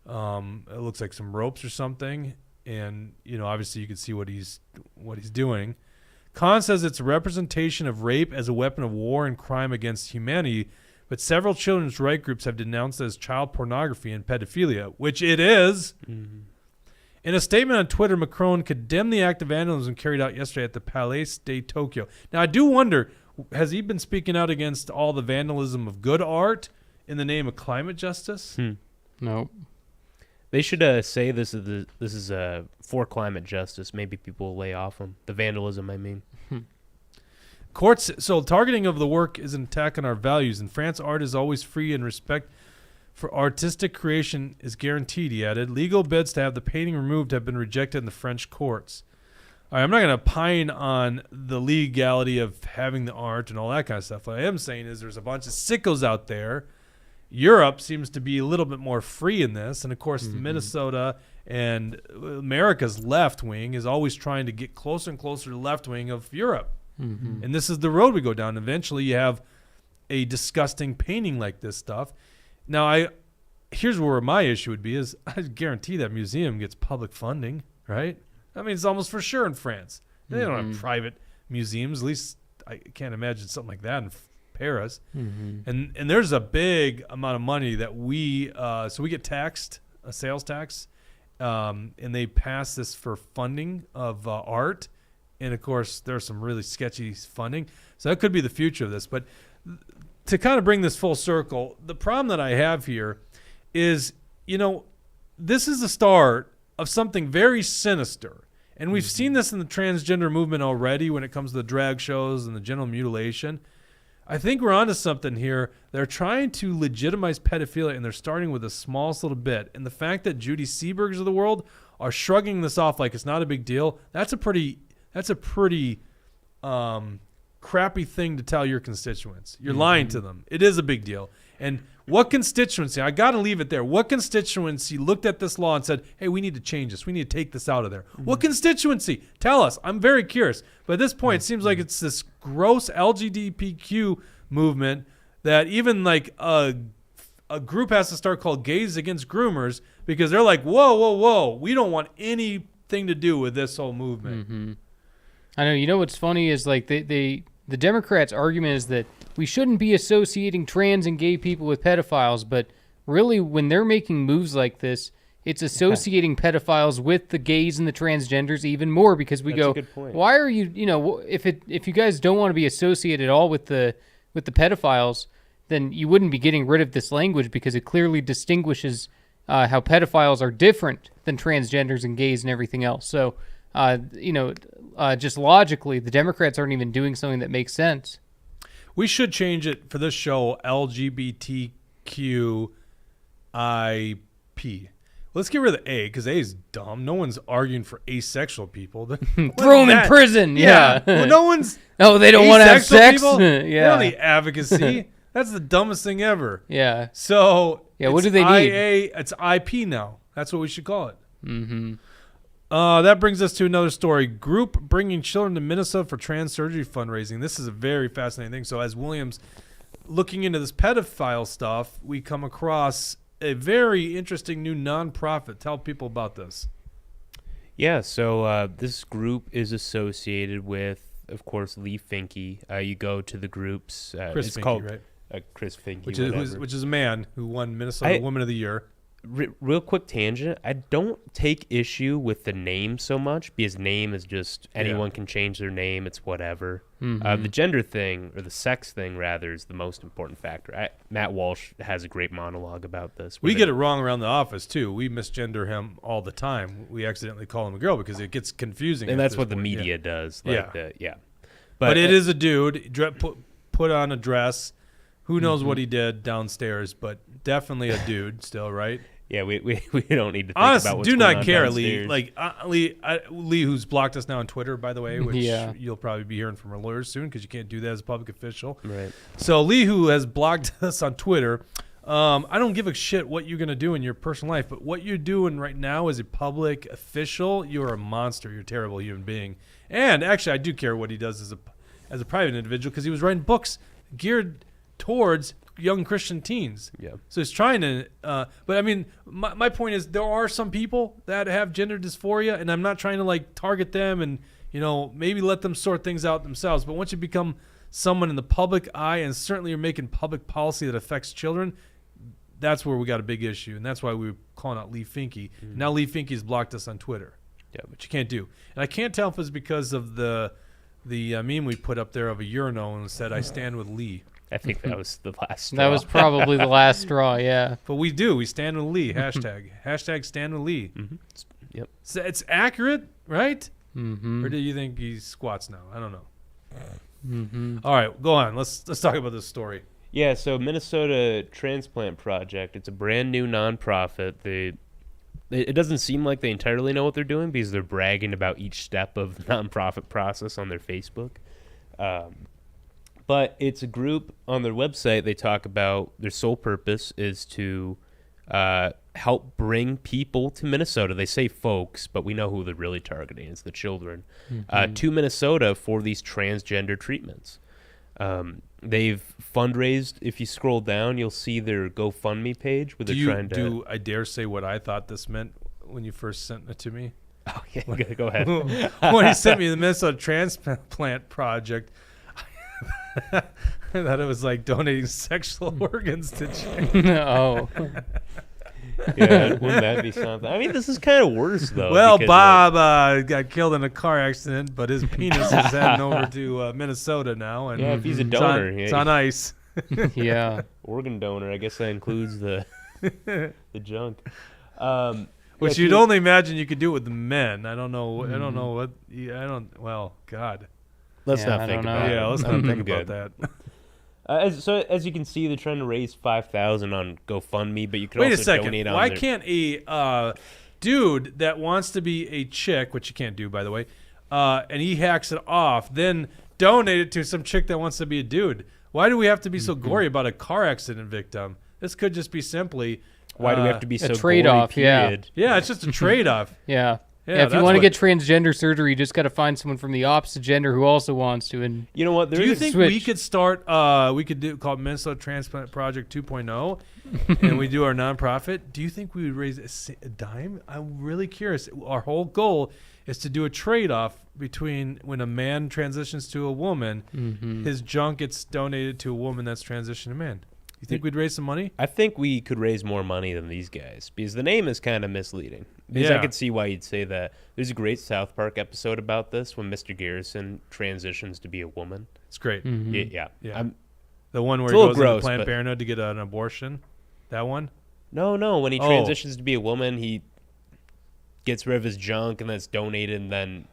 looks like some ropes or something, and obviously you can see what he's doing. Khan says it's a representation of rape as a weapon of war and crime against humanity, but several children's rights groups have denounced it as child pornography and pedophilia, which it is. Mm-hmm. In a statement on Twitter, Macron condemned the act of vandalism carried out yesterday at the Palais de Tokyo. Now, I do wonder, has he been speaking out against all the vandalism of good art in the name of climate justice? No. They should say this is for climate justice. Maybe people will lay off them. The vandalism, I mean. Courts. So targeting of the work is an attack on our values. In France, art is always free and respect for artistic creation is guaranteed, he added. Legal bids to have the painting removed have been rejected in the French courts. All right, I'm not going to pine on the legality of having the art and all that kind of stuff. What I am saying is there's a bunch of sickos out there. Europe seems to be a little bit more free in this. And, of course, Minnesota and America's left wing is always trying to get closer and closer to the left wing of Europe. Mm-hmm. And this is the road we go down. Eventually you have a disgusting painting like this stuff. Now, here's where my issue would be is I guarantee that museum gets public funding, right? I mean, it's almost for sure in France. They don't have private museums. At least I can't imagine something like that in Paris. Mm-hmm. And there's a big amount of money that we get taxed, a sales tax, and they pass this for funding of art. And, of course, there's some really sketchy funding. So that could be the future of this. But to kind of bring this full circle, the problem that I have here is, this is the start of something very sinister. And we've seen this in the transgender movement already when it comes to the drag shows and the genital mutilation. I think we're onto something here. They're trying to legitimize pedophilia, and they're starting with the smallest little bit. And the fact that Judy Seebergers of the world are shrugging this off like it's not a big deal, that's a pretty crappy thing to tell your constituents. You're lying to them. It is a big deal. And what constituency, I got to leave it there. What constituency looked at this law and said, hey, we need to change this. We need to take this out of there. What constituency? Tell us. I'm very curious. But at this point, it seems like it's this gross LGBTQ movement that even like a group has to start called Gays Against Groomers because they're like, whoa. We don't want anything to do with this whole movement. Mm-hmm. I know. You know what's funny is like the Democrats' argument is that we shouldn't be associating trans and gay people with pedophiles, but really when they're making moves like this, it's associating pedophiles with the gays and the transgenders even more because we go, why are you, if you guys don't want to be associated at all with the pedophiles, then you wouldn't be getting rid of this language because it clearly distinguishes how pedophiles are different than transgenders and gays and everything else. So, just logically, the Democrats aren't even doing something that makes sense. We should change it for this show, LGBTQIP. Let's get rid of the A, because A is dumb. No one's arguing for asexual people. Throw them in prison. Yeah. Well, no one's. No, they don't want to have sex. Yeah. They don't need advocacy. That's the dumbest thing ever. Yeah. So. Yeah. What do they need? It's IP now. That's what we should call it. Mm-hmm. That brings us to another story. Group bringing children to Minnesota for trans surgery fundraising. This is a very fascinating thing. So as William's looking into this pedophile stuff, we come across a very interesting new nonprofit. Tell people about this. Yeah, so this group is associated with, of course, Lee Finke. You go to the groups. Chris Finke, called, right? Chris Finke, which is a man who won Minnesota Woman of the Year. Real quick tangent. I don't take issue with the name so much because name is just anyone can change their name. It's whatever. Mm-hmm. The gender thing or the sex thing rather is the most important factor. Matt Walsh has a great monologue about this. We get it wrong around the office too. We misgender him all the time. We accidentally call him a girl because it gets confusing. And that's what the media does. But it is a dude. Put on a dress. Who knows what he did downstairs, but definitely a dude still, right? Yeah, we don't need to think honestly, about what's do going not on care, downstairs. Lee. Lee, who's blocked us now on Twitter, by the way, which you'll probably be hearing from our lawyers soon because you can't do that as a public official. Right. So Lee, who has blocked us on Twitter, I don't give a shit what you're going to do in your personal life, but what you're doing right now as a public official, you're a monster. You're a terrible human being. And actually, I do care what he does as a private individual because he was writing books geared towards young Christian teens. Yeah. So he's trying to, but I mean, my point is there are some people that have gender dysphoria, and I'm not trying to like target them and, maybe let them sort things out themselves. But once you become someone in the public eye, and certainly you're making public policy that affects children, that's where we got a big issue. And that's why we were calling out Lee Finke. Mm-hmm. Now Lee Finke's blocked us on Twitter. Yeah. Which you can't do. And I can't tell if it's because of the meme we put up there of a urinal and said, "I stand with Lee." I think that was the last straw. That was probably the last straw, yeah. But we do. We stand with Lee. Hashtag stand with Lee. Mm-hmm. Yep. So it's accurate, right? Mm-hmm. Or do you think he squats now? I don't know. Mm-hmm. All right, go on. Let's talk about this story. Yeah, so Minnesota Transplant Project, it's a brand new nonprofit. It doesn't seem like they entirely know what they're doing because they're bragging about each step of the nonprofit process on their Facebook. But it's a group on their website. They talk about their sole purpose is to help bring people to Minnesota. They say folks, but we know who they're really targeting. It's the children. To Minnesota for these transgender treatments. They've fundraised. If you scroll down, you'll see their GoFundMe page where they're trying to. Do I dare say what I thought this meant when you first sent it to me? Oh, yeah, go ahead. When he sent me the Minnesota Transplant Project, I thought it was like donating sexual organs to children. Oh. Yeah, wouldn't that be something? I mean, this is kind of worse, though. Well, because, Bob got killed in a car accident, but his penis is heading over to Minnesota now. And yeah, if he's a donor. it's on ice. Yeah. Organ donor, I guess that includes the junk. Which yeah, you'd only imagine you could do it with the men. I don't know. I don't know what. I don't. Well, God. Let's Yeah, not I think don't about know. it. Yeah, let's not think about that. As you can see, they're trying to raise $5,000 on GoFundMe, but you can Wait a also second. donate on Why their... can't a dude that wants to be a chick, which you can't do, by the way, and he hacks it off, then donate it to some chick that wants to be a dude? Why do we have to be so gory about a car accident victim? This could just be simply. Why do we have to be so trade-off, gory, yeah. period? Yeah, it's just a trade-off. Yeah. Yeah, Yeah, if you that's want to what- get transgender surgery, you just got to find someone from the opposite gender who also wants to. And You know what? Do you think we switch. could start? We could do called Minnesota Transplant Project 2.0, and we do our nonprofit. Do you think we would raise a dime? I'm really curious. Our whole goal is to do a trade-off between when a man transitions to a woman, his junk gets donated to a woman that's transitioned to man. You think we'd raise some money? I think we could raise more money than these guys because the name is kind of misleading. Because I Yeah. could see why you'd say that. There's a great South Park episode about this when Mr. Garrison transitions to be a woman. It's great. Yeah. Yeah. The one where It's he a little goes gross, into Planned but- Parenthood to get an abortion. That one? No. When he Oh. transitions to be a woman, he gets rid of his junk and that's donated and then...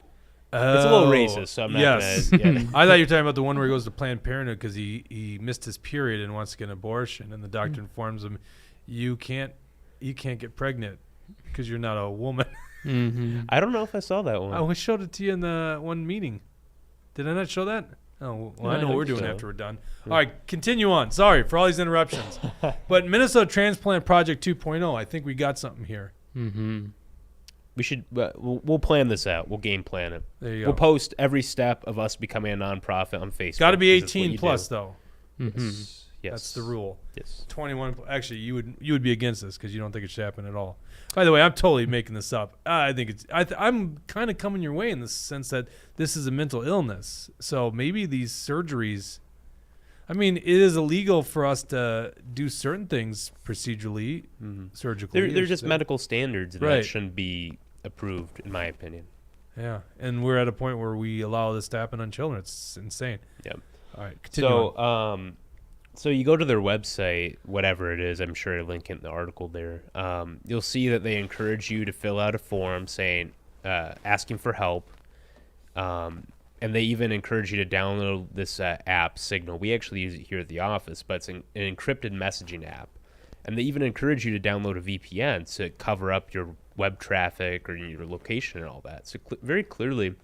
It's a little racist, so I'm not yes. gonna... Yeah. I thought you were talking about the one where he goes to Planned Parenthood because he missed his period and wants to get an abortion, and the doctor informs him, you can't get pregnant because you're not a woman. I don't know if I saw that one. I showed it to you in the one meeting. Did I not show that? Oh, well, No, I I know what we're think doing so. after we're done. All right, continue on. Sorry for all these interruptions. But Minnesota Transplant Project 2.0, I think we got something here. We should. We'll plan this out. We'll game plan it. There you We'll go. post every step of us becoming a nonprofit on Facebook. Got to be 'cause that's what 18 you plus, do. though. Yes. That's the rule. Yes. 21. Actually, you would be against this because you don't think it should happen at all. By the way, I'm totally making this up. I think it's. I'm kind of coming your way in the sense that this is a mental illness. So maybe these surgeries. I mean, it is illegal for us to do certain things procedurally, surgically. They're just medical standards that Right. shouldn't be approved, in my opinion. Yeah, and we're at a point where we allow this to happen on children. It's insane. Yep. All right, continue on. So, so you go to their website, whatever it is. I'm sure I link it in the article there. You'll see that they encourage you to fill out a form saying, asking for help. And they even encourage you to download this app, Signal. We actually use it here at the office, but it's an encrypted messaging app. And they even encourage you to download a VPN to cover up your web traffic or your location and all that. So very clearly,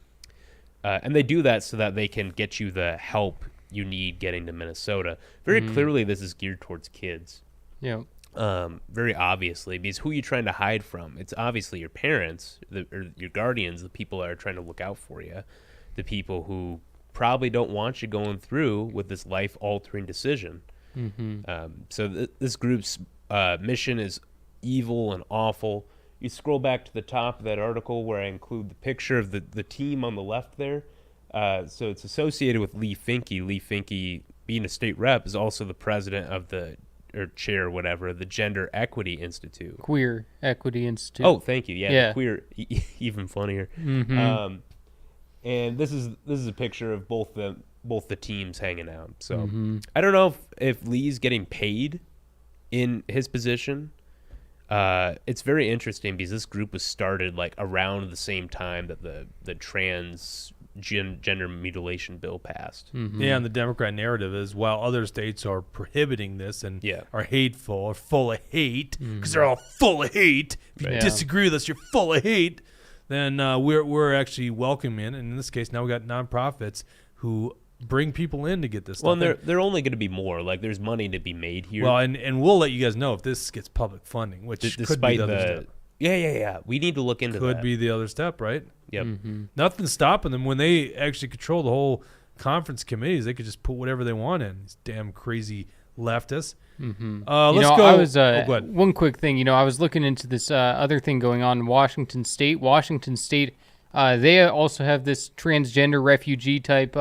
and they do that so that they can get you the help you need getting to Minnesota. Very clearly, this is geared towards kids. Yeah. Very obviously, because who are you trying to hide from? It's obviously your parents, or your guardians, the people that are trying to look out for you, the people who probably don't want you going through with this life-altering decision. So this group's mission is evil and awful. You scroll back to the top of that article where I include the picture of the team on the left there. So it's associated with Lee Finke. Lee Finke, being a state rep, is also the president of or chair, whatever, the Gender Equity Institute. Queer Equity Institute. Oh, thank you. Yeah, Yeah. The queer, even funnier. And this is a picture of both the teams hanging out. So I don't know if Lee's getting paid in his position. It's very interesting because this group was started like around the same time that the gender mutilation bill passed. Yeah, and the Democrat narrative is while other states are prohibiting this and are hateful or full of hate, because they're all full of hate. If you disagree with us, you're full of hate. Then we're actually welcoming, and in this case, now we got nonprofits who bring people in to get this stuff. Well, and they're only going to be more. Like, there's money to be made here. Well, and we'll let you guys know if this gets public funding, which could be the other step. Yeah. We need to look into that. Could be the other step, right? Yep. Nothing's stopping them when they actually control the whole conference committees. They could just put whatever they want in. These damn crazy leftists. Let's go. I was, go ahead. one quick thing. I was looking into this other thing going on in Washington State. Washington State, they also have this transgender refugee type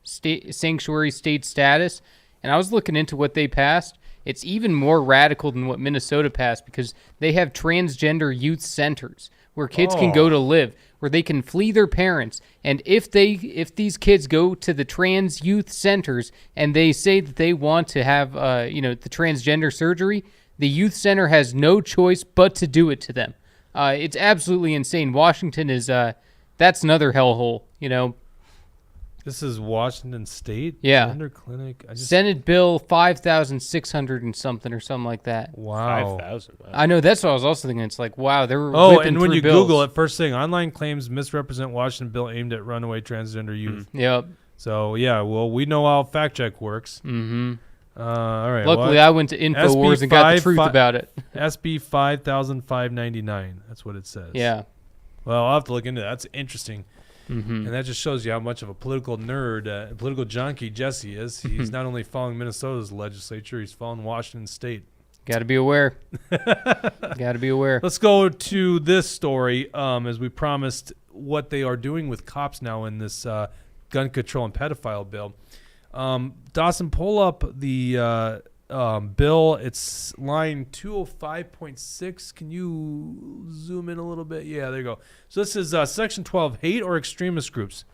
sanctuary state status. And I was looking into what they passed. It's even more radical than what Minnesota passed because they have transgender youth centers where kids can go to live, where they can flee their parents. And if these kids go to the trans youth centers and they say that they want to have the transgender surgery, the youth center has no choice but to do it to them. It's absolutely insane. Washington is that's another hellhole, This is Washington State? Yeah. Gender clinic? Senate Bill 5,600 and something or something like that. Wow. 5,000. Wow. I know, that's what I was also thinking. It's like, wow, they're and when you bills. Google it, first thing, online claims misrepresent Washington bill aimed at runaway transgender youth. Yep. So, yeah, well, we know how fact check works. All right. Luckily, I went to InfoWars and got the truth about it. SB 5,599. That's what it says. Yeah. Well, I'll have to look into that. That's interesting. And that just shows you how much of a political nerd, political junkie Jesse is. He's not only following Minnesota's legislature, he's following Washington State. Got to be aware. Got to be aware. Let's go to this story, as we promised, what they are doing with cops now in this gun control and pedophile bill. Dawson, pull up the bill. It's line 205.6. Can you zoom in a little bit? Yeah, there you go. So this is section 12, hate or extremist groups.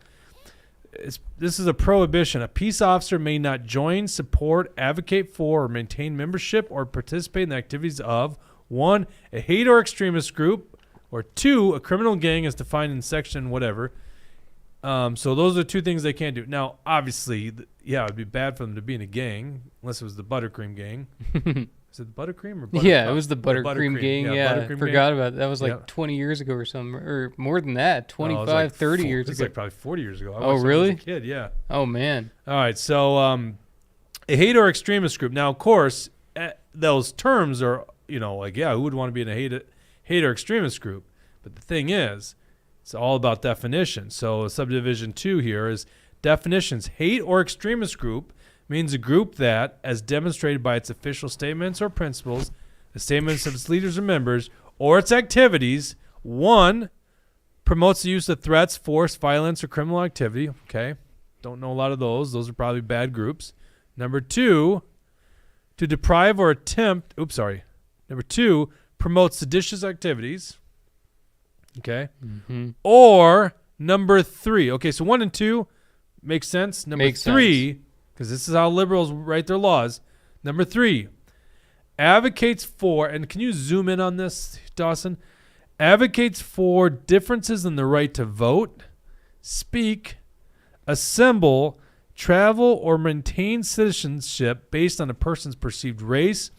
This is a prohibition. A peace officer may not join, support, advocate for, or maintain membership or participate in the activities of 1, a hate or extremist group, or 2, a criminal gang as defined in section whatever. So those are two things they can't do. Now, obviously, it would be bad for them to be in a gang, unless it was the Buttercream gang. Is it the Buttercream or Buttercup? Yeah, it was the Buttercream gang. Yeah, Buttercream forgot gang. about that. That was like 20 years ago or something, or more than that, 25, 30 years It's ago. like probably 40 years ago. I Oh, watched it really? As a kid, yeah. Oh, man. All right, so a hate or extremist group. Now, of course, those terms are, who would want to be in a hate or extremist group? But the thing is, it's all about definition. So subdivision 2 here is definitions. Hate or extremist group means a group that, as demonstrated by its official statements or principles, the statements of its leaders or members, or its activities, 1, promotes the use of threats, force, violence, or criminal activity. Okay. Don't know a lot of those. Those are probably bad groups. Number 2, to deprive or attempt, Number 2, promotes seditious activities. Okay. Or number 3. Okay, so 1 and 2 makes sense. Number 3, because this is how liberals write their laws. Number 3, advocates for, and can you zoom in on this, Dawson? Advocates for differences in the right to vote, speak, assemble, travel, or maintain citizenship based on a person's perceived race,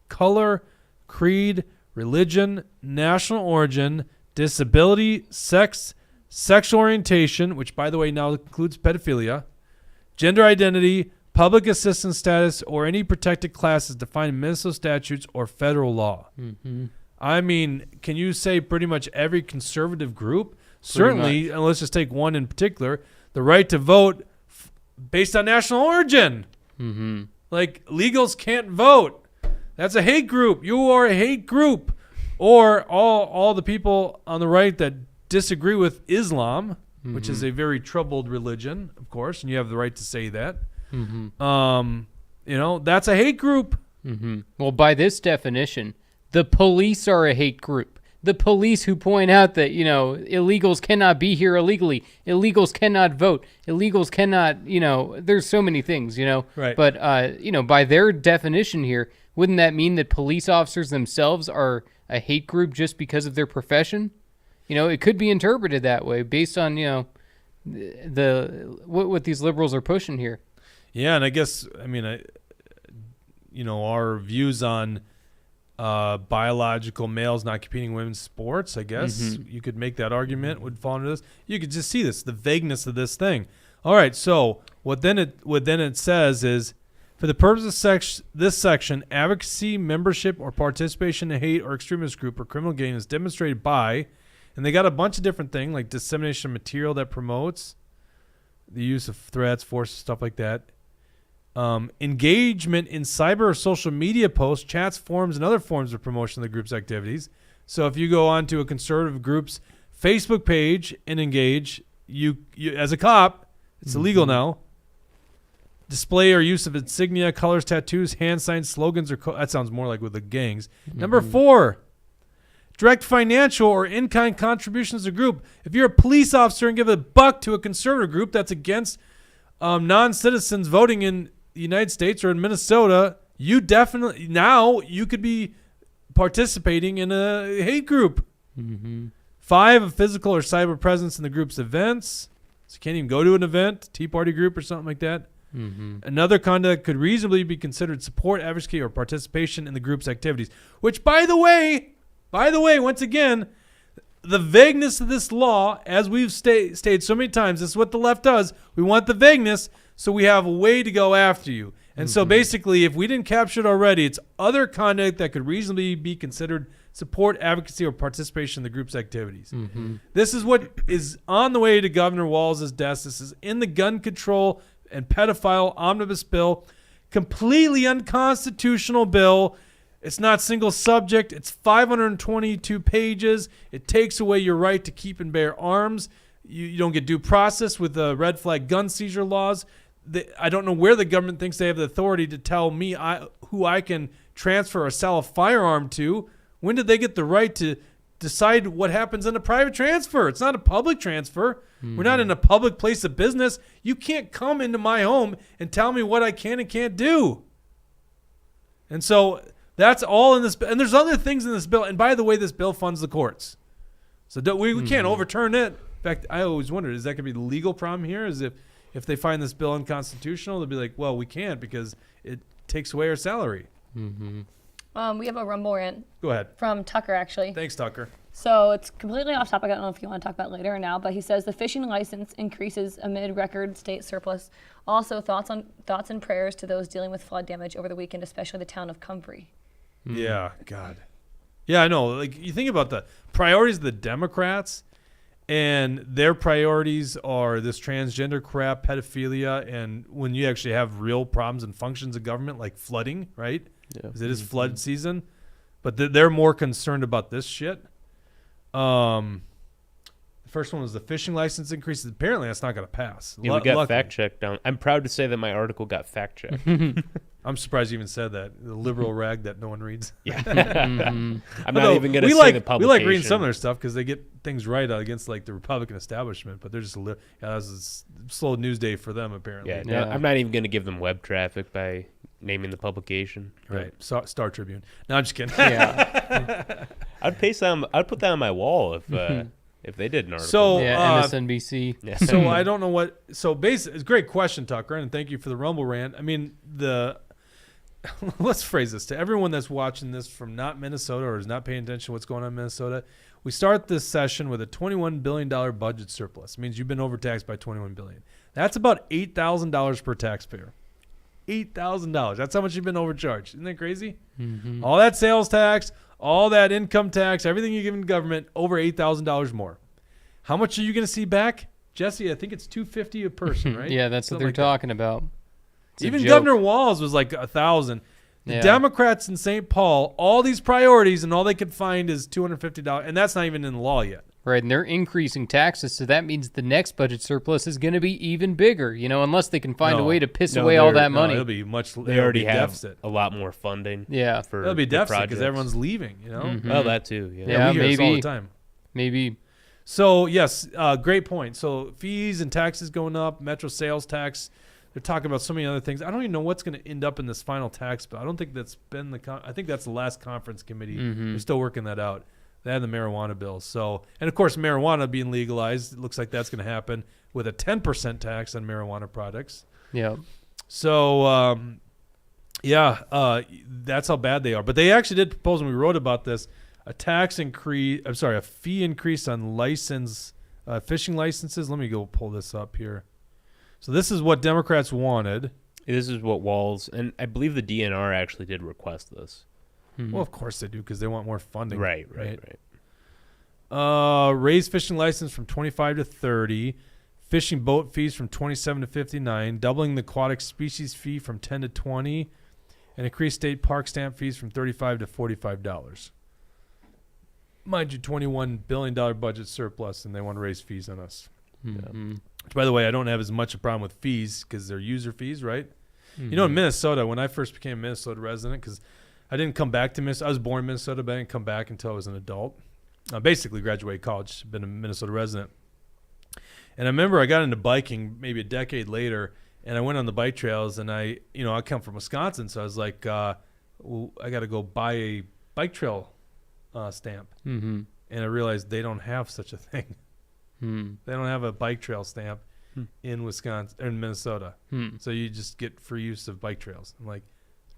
color, creed, religion, national origin, disability, sex, sexual orientation, which, by the way, now includes pedophilia, gender identity, public assistance status, or any protected classes defined in Minnesota statutes or federal law. Mm-hmm. I mean, can you say pretty much every conservative group? Certainly, and let's just take one in particular, the right to vote based on national origin. Mm-hmm. Like, legals can't vote. That's a hate group. You are a hate group. Or all the people on the right that disagree with Islam, which is a very troubled religion, of course, and you have the right to say that. Mm-hmm. That's a hate group. Mm-hmm. Well, by this definition, the police are a hate group. The police who point out that, illegals cannot be here illegally. Illegals cannot vote. Illegals cannot, there's so many things, Right. But, by their definition here, wouldn't that mean that police officers themselves are a hate group just because of their profession? It could be interpreted that way based on, what these liberals are pushing here. Yeah, and I guess, our views on biological males not competing in women's sports, I guess you could make that argument would fall into this. You could just see the vagueness of this thing. All right, so what then it says is, for the purpose of this section, advocacy, membership, or participation in a hate or extremist group or criminal gang is demonstrated by, and they got a bunch of different things like dissemination of material that promotes the use of threats, forces, stuff like that. Engagement in cyber or social media posts, chats, forums, and other forms of promotion of the group's activities. So if you go onto a conservative group's Facebook page and engage, you as a cop, it's illegal now. Display or use of insignia, colors, tattoos, hand signs, slogans, or that sounds more like with the gangs. Number 4, direct financial or in-kind contributions to the group. If you're a police officer and give $1 to a conservative group that's against non-citizens voting in the United States or in Minnesota, you definitely now you could be participating in a hate group. 5, a physical or cyber presence in the group's events. So you can't even go to an event, Tea Party group or something like that. Another conduct could reasonably be considered support, advocacy, or participation in the group's activities. Which, by the way, once again, the vagueness of this law, as we've stated so many times, this is what the left does. We want the vagueness so we have a way to go after you. And so basically, if we didn't capture it already, it's other conduct that could reasonably be considered support, advocacy, or participation in the group's activities. This is what is on the way to Governor Walz's desk. This is in the gun control and pedophile omnibus bill. Completely unconstitutional bill. It's not single subject. It's 522 pages. It takes away your right to keep and bear arms. You don't get due process with the red flag gun seizure laws. I don't know where the government thinks they have the authority to tell me who I can transfer or sell a firearm to. When did they get the right to decide what happens in a private transfer? It's not a public transfer. We're not in a public place of business. You can't come into my home and tell me what I can and can't do. And so that's all in this. And there's other things in this bill. And by the way, this bill funds the courts. So we can't overturn it. In fact, I always wondered, is that going to be the legal problem here? Is if they find this bill unconstitutional, they'll be like, well, we can't because it takes away our salary. We have a Rumble rant. Go ahead. From Tucker, actually. Thanks, Tucker. So it's completely off topic. I don't know if you want to talk about it later or now, but he says the fishing license increases amid record state surplus. Also, thoughts and prayers to those dealing with flood damage over the weekend, especially the town of Comfrey. Yeah, God. Yeah, I know. Like, you think about the priorities of the Democrats, and their priorities are this transgender crap, pedophilia, and when you actually have real problems and functions of government like flooding, right? Yeah. Because it is flood season. But they're more concerned about this shit. The first one was the fishing license increases. Apparently, that's not going to pass. Yeah, we got fact-checked down. I'm proud to say that my article got fact-checked. I'm surprised you even said that. The liberal rag that no one reads. Yeah. I'm not even going to say the publication. We like reading some of their stuff because they get things right against like the Republican establishment, but they're just that was a slow news day for them, apparently. Yeah, no, I'm not even going to give them web traffic by naming the publication. Right. Star Tribune. No, I'm just kidding. Yeah. I'd put that on my wall if they did an article. So MSNBC. Yeah. So I don't know what. So basically, it's a great question, Tucker, and thank you for the Rumble rant. I mean, let's phrase this to everyone that's watching this from not Minnesota or is not paying attention to what's going on in Minnesota. We start this session with a $21 billion budget surplus. It means you've been overtaxed by $21 billion. That's about $8,000 per taxpayer. $8,000. That's how much you've been overcharged. Isn't that crazy? Mm-hmm. All that sales tax, all that income tax, everything you give in government, over $8,000 more. How much are you going to see back? Jesse, I think it's $250 a person, right? Yeah, that's Something what they're like talking about. It's even Governor Walz was like $1,000. The Democrats in St. Paul, all these priorities, and all they could find is $250, and that's not even in the law yet. Right, and they're increasing taxes, so that means the next budget surplus is going to be even bigger, unless they can find a way to piss away all that money. It'll be much. They already have deficit. a lot more funding. Yeah, it'll be deficit because everyone's leaving. Mm-hmm. Oh, that too. Yeah, we hear maybe this all the time. Maybe. So yes, great point. So fees and taxes going up, metro sales tax. They're talking about so many other things. I don't even know what's going to end up in this final tax bill. I don't think that's been I think that's the last conference committee. Mm-hmm. They're still working that out. They had the marijuana bill. So, and of course, marijuana being legalized, it looks like that's going to happen with a 10% tax on marijuana products. Yeah. So, that's how bad they are. But they actually did propose, and we wrote about this, a fee increase on fishing licenses. Let me go pull this up here. So this is what Democrats wanted. This is what Walz, and I believe the DNR actually did request this. Well, of course they do because they want more funding. Right. Raise fishing license from 25 to 30. Fishing boat fees from 27 to 59. Doubling the aquatic species fee from 10 to 20. And increase state park stamp fees from $35 to $45. Mind you, $21 billion budget surplus, and they want to raise fees on us. Mm-hmm. Which, by the way, I don't have as much a problem with fees because they're user fees, right? Mm-hmm. In Minnesota, when I first became a Minnesota resident, because I didn't come back to Minnesota. I was born in Minnesota, but I didn't come back until I was an adult. Basically graduated college, been a Minnesota resident. And I remember I got into biking maybe a decade later, and I went on the bike trails, and I come from Wisconsin, so I was like, I got to go buy a bike trail stamp. Mm-hmm. And I realized they don't have such a thing. They don't have a bike trail stamp in Wisconsin or in Minnesota. So you just get free use of bike trails. I'm like,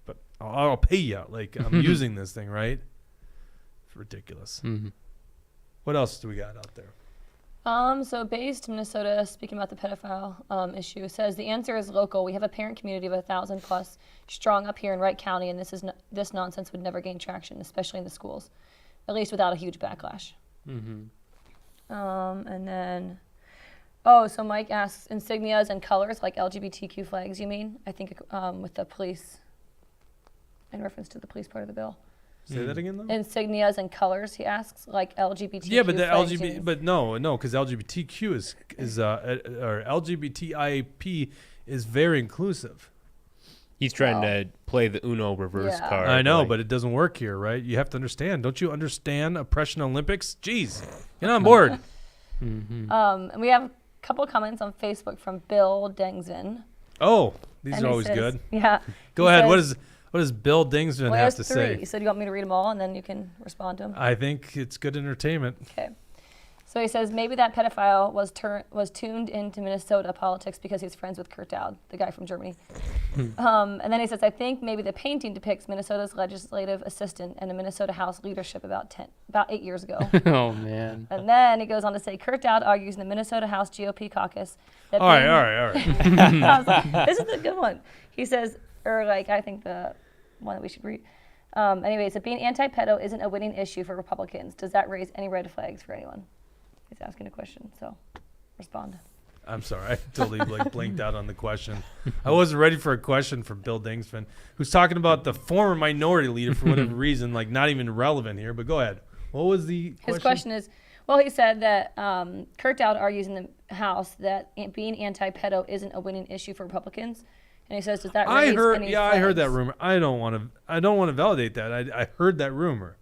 but I'll pay you. Like, I'm using this thing, right? It's ridiculous. Mm-hmm. What else do we got out there? So Based Minnesota, speaking about the pedophile issue, says the answer is local. We have a parent community of 1,000 plus strong up here in Wright County, and this nonsense would never gain traction, especially in the schools, at least without a huge backlash. Mm-hmm. And then, so Mike asks, insignias and colors like LGBTQ flags, you mean? I think with the police, in reference to the police part of the bill. Say that again, though? Insignias and colors, he asks, like LGBTQ Yeah, but the flags, LGBT, but no, because LGBTQ or LGBTIP is very inclusive. He's trying to play the Uno reverse card. I know, but it doesn't work here, right? You have to understand. Don't you understand Oppression Olympics? Jeez, get on board. Mm-hmm. And we have a couple of comments on Facebook from Bill Dengsvin. Oh, these And are he always says- good. Yeah. Go he ahead. says- What does Bill Dingsman he have has to three. say? So do you want me to read them all and then you can respond to them? I think it's good entertainment. Okay. So he says maybe that pedophile was tuned into Minnesota politics because he's friends with Kurt Dowd, the guy from Germany. And then he says, I think maybe the painting depicts Minnesota's legislative assistant and the Minnesota House leadership about 8 years ago. Oh, man. And then he goes on to say, Kurt Dowd argues in the Minnesota House GOP caucus that All right. I was like, this is a good one. He says, I think the one that we should read. Anyways, that being anti-pedo isn't a winning issue for Republicans. Does that raise any red flags for anyone? He's asking a question, so respond. I'm sorry. I totally blinked out on the question. I wasn't ready for a question from Bill Dingsman, who's talking about the former minority leader for whatever reason, like not even relevant here. But go ahead. What was the question? His question is, well, he said that Kurt Dowd argues in the House that being anti-pedo isn't a winning issue for Republicans. And he says, does that raise any flags? I heard that rumor. I don't want to validate that. I heard that rumor.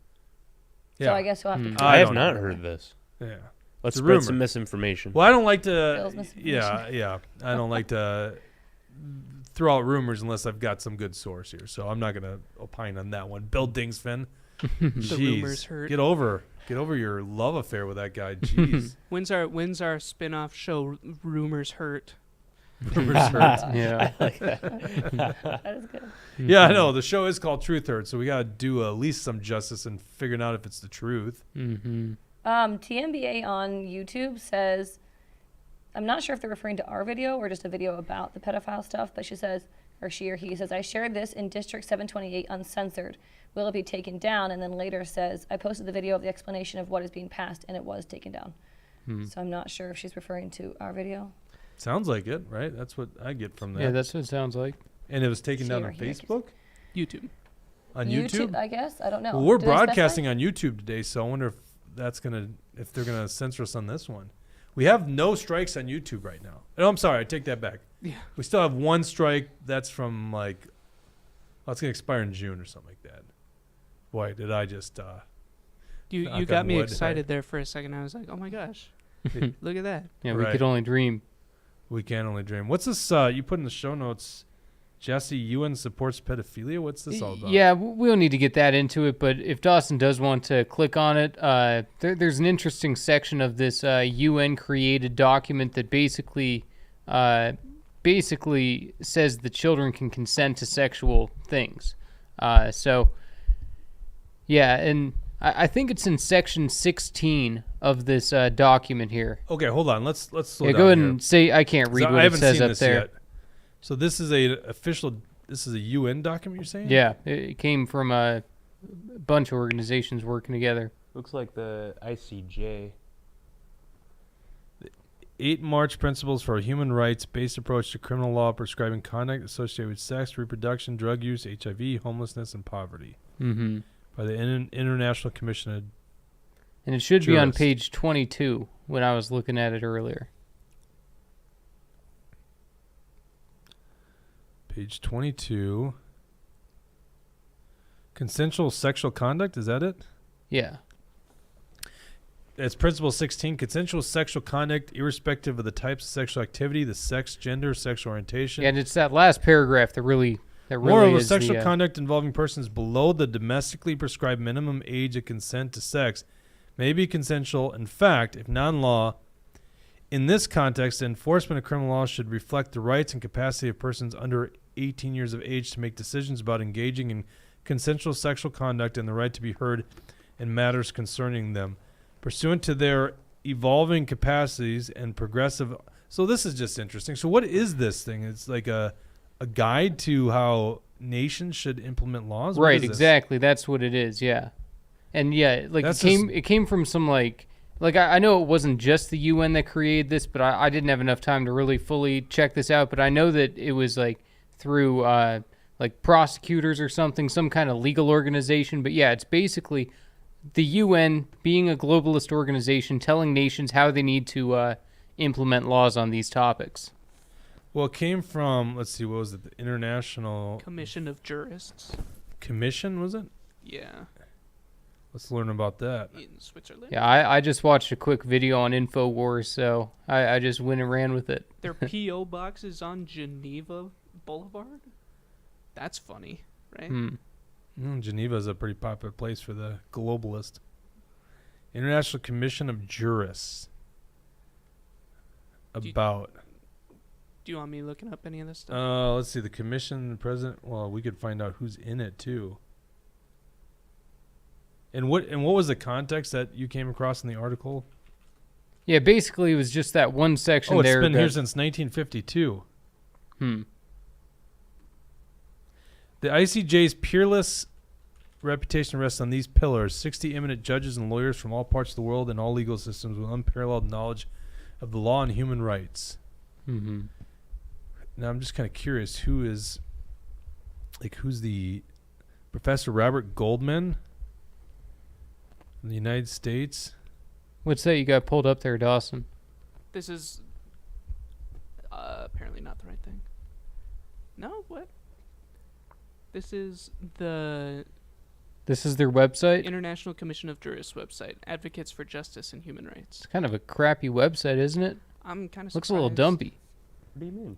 Yeah. So I guess we'll have to. I have not heard this. Yeah. Let's It's a spread rumor. some misinformation. Well, I don't like to. Bill's misinformation. Yeah. I don't like to throw out rumors unless I've got some good source here. So I'm not going to opine on that one. Bill Dingsman. The rumors hurt. Get over your love affair with that guy. Jeez. When's our spin-off show, Rumors Hurt? Rumors hurt. Yeah. That is good. Yeah, I know. The show is called Truth Hurt, so we got to do at least some justice in figuring out if it's the truth. Mm-hmm. TMBA on YouTube says, I'm not sure if they're referring to our video or just a video about the pedophile stuff, but she says, or she or he says, I shared this in District 728 uncensored. Will it be taken down? And then later says, I posted the video of the explanation of what is being passed, and it was taken down. So I'm not sure if she's referring to our video. Sounds like it, right? That's what I get from that. Yeah, that's what it sounds like. And it was taken She down or on he, I guess. Facebook? YouTube. On YouTube? I guess. I don't know. Well, we're Do they specify? broadcasting on YouTube today, so I wonder if they're gonna censor us on this one. We have no strikes on YouTube right now. Oh, I'm sorry, I take that back. Yeah. We still have one strike. That's from it's gonna expire in June or something like that. Boy, did I just You knock got on me wood, excited there for a second. I was like, oh my gosh, look at that. Yeah, we Right. could only dream. we can only dream. What's this? You put in the show notes. Jesse, UN supports pedophilia. What's this all about? Yeah, we'll need to get that into it, but if Dawson does want to click on it, there's an interesting section of this UN-created document that basically says the children can consent to sexual things. Yeah, and I think it's in section 16 of this document here. Okay, hold on. Let's slow Yeah, down go ahead here. and say I can't 'Cause read I what it haven't says seen up this there. yet. So this is this is a UN document, you're saying? Yeah, it came from a bunch of organizations working together. Looks like the ICJ. 8 March Principles for a Human Rights-Based Approach to Criminal Law Prescribing Conduct Associated with Sex, Reproduction, Drug Use, HIV, Homelessness, and Poverty Mm-hmm. by the International Commission of... And it should be on Jurist. page 22 when I was looking at it earlier. Page 22. Consensual sexual conduct, is that it? Yeah. It's Principle 16. Consensual sexual conduct, irrespective of the types of sexual activity, the sex, gender, sexual orientation. Yeah, and it's that last paragraph that really Moreover, is sexual the, conduct involving persons below the domestically prescribed minimum age of consent to sex may be consensual. In fact, if non-law, in this context, the enforcement of criminal law should reflect the rights and capacity of persons under 18 years of age to make decisions about engaging in consensual sexual conduct and the right to be heard in matters concerning them, pursuant to their evolving capacities and progressive... So this is just interesting. So what is this thing? It's like a guide to how nations should implement laws? What right, is this? exactly. That's what it is, yeah. And yeah, like That's it came from some like I know it wasn't just the UN that created this, but I didn't have enough time to really fully check this out, but I know that it was like through like prosecutors or something, some kind of legal organization. But yeah, it's basically the UN being a globalist organization telling nations how they need to implement laws on these topics. Well, it came from, let's see, what was it? The International Commission of Jurists. Commission, was it? Yeah, Let's learn about that. in Switzerland. Yeah, I just watched a quick video on InfoWars, so I just went and ran with it. Their PO box is on Geneva Boulevard. That's funny, right? Geneva is a pretty popular place for the globalist. International Commission of Jurists. Do you- About... Do you want me looking up any of this stuff? Let's see, the commission, the president. Well, we could find out who's in it too. And what was the context that you came across in the article? Yeah, basically it was just that one section Oh, it's there. been here that- since 1952. Hmm. The ICJ's peerless reputation rests on these pillars: 60 eminent judges and lawyers from all parts of the world and all legal systems with unparalleled knowledge of the law and human rights. Mm-hmm. Now, I'm just kind of curious, who's the Professor Robert Goldman in the United States? What's that you got pulled up there, Dawson? This is apparently not the right thing. No, what? This is the This is their website? International Commission of Jurists website, Advocates for Justice and Human Rights. It's kind of a crappy website, isn't it? I'm kind of Looks a little dumpy. What do you mean?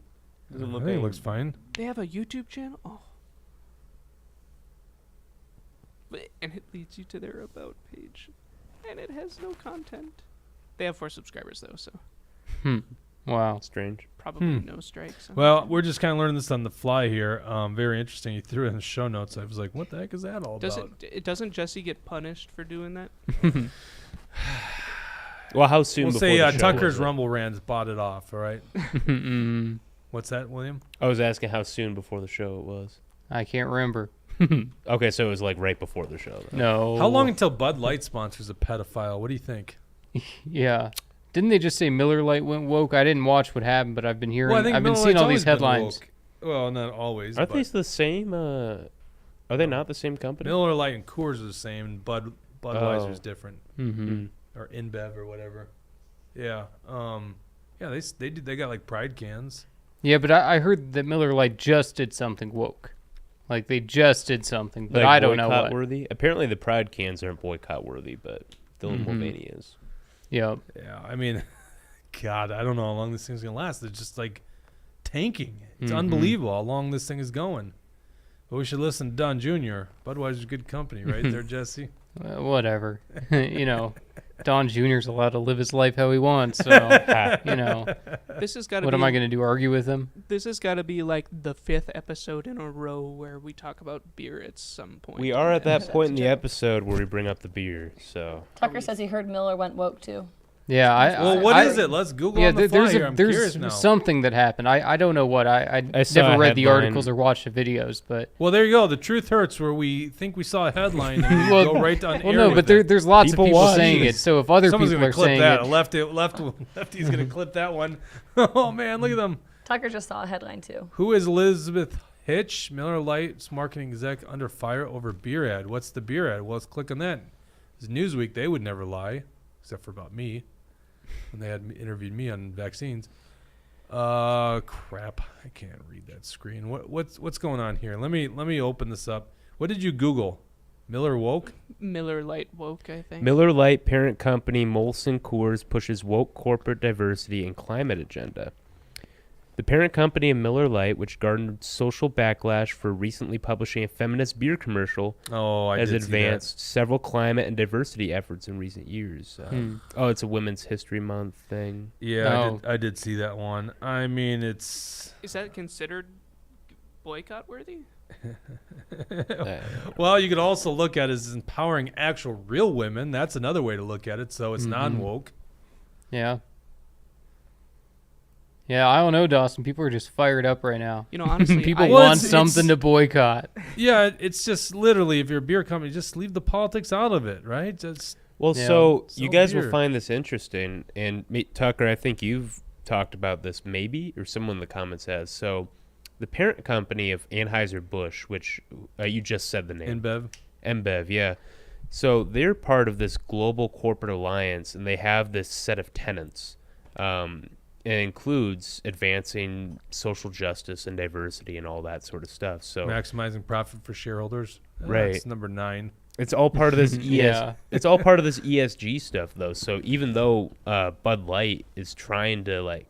I think it looks fine. They have a YouTube channel? Oh. And it leads you to their About page. And it has no content. They have 4 subscribers, though, so Wow. Strange. probably no strikes. Well, we're just kind of learning this on the fly here. Very interesting. You threw it in the show notes. I was like, what the heck is that all about? Doesn't Jesse get punished for doing that? Well, how soon We'll before say the show Tucker's was it? Rumble Rants bought it off, all right? What's that, William? I was asking how soon before the show it was. I can't remember. Okay, so it was like right before the show. Then. No. How long until Bud Light sponsors a pedophile? What do you think? Yeah. Didn't they just say Miller Lite went woke? I didn't watch what happened, but I've been hearing. Well, I think I've been Miller seeing Lite's all these always been headlines. woke. Well, not always. Aren't but they the same? Are they not the same company? Miller Lite and Coors are the same, and Budweiser's different, Mm-hmm. or InBev or whatever. Yeah. Yeah. They got like Pride cans. Yeah, but I heard that Miller Lite just did something woke. Like they just did something, but Like I don't know what. boycott-worthy? Apparently the Pride cans aren't boycott-worthy, but Dylan Mulvaney is. Yeah. Yeah. I mean, God, I don't know how long this thing's gonna last. It's just like tanking. It's unbelievable how long this thing is going. But we should listen to Don Jr. Budweiser's good company, right there, Jesse. Whatever. Don Jr.'s allowed to live his life how he wants. So, This has got to. what am I going to do? Argue with him? This has got to be like the 5th episode in a row where we talk about beer at some point. We are at that So point in that's the a- episode where we bring up the beer, so... Tucker says he heard Miller went woke too. Yeah. Well, what is it? Let's Google on the fly here. I'm curious there's now. something that happened. I don't know what. I saw never a read the headline. articles or watched the videos, but Well, there you go. The truth hurts, where we think we saw a headline and we Well, go right on well, air no, with but it. there's lots People of people watch. saying it. So if other Someone's people gonna are clip saying that. it, Lefty's gonna clip that one. Oh man, look at them. Tucker just saw a headline too. Who is Elizabeth Hitch, Miller Lite's marketing exec, under fire over beer ad? What's the beer ad? Well, let's click on that. It's Newsweek. They would never lie, except for about me, when they had interviewed me on vaccines. Crap. I can't read that screen. What's going on here? Let me open this up. What did you Google? Miller woke? Miller Lite woke, I think. Miller Lite parent company Molson Coors pushes woke corporate diversity and climate agenda. The parent company of Miller Lite, which garnered social backlash for recently publishing a feminist beer commercial, has advanced several climate and diversity efforts in recent years. Oh, it's a Women's History Month thing. Yeah, I did see that one. I mean, it's... Is that considered boycott worthy? Well, you could also look at it as empowering actual real women. That's another way to look at it. So it's non-woke. yeah. Yeah, I don't know, Dawson. People are just fired up right now. You know, honestly, People I, want it's- something to boycott. Yeah, it's just literally, if you're a beer company, just leave the politics out of it, right? Just Well, Yeah. so So you guys beer. will find this interesting. And Tucker, I think you've talked about this maybe, or someone in the comments has. So the parent company of Anheuser-Busch, which you just said the name. InBev, yeah. So they're part of this global corporate alliance, and they have this set of tenets. It includes advancing social justice and diversity and all that sort of stuff. So maximizing profit for shareholders. Right. That's number 9. it's all part of this Yeah. It's all part of this ESG stuff, though. So even though Bud Light is trying to like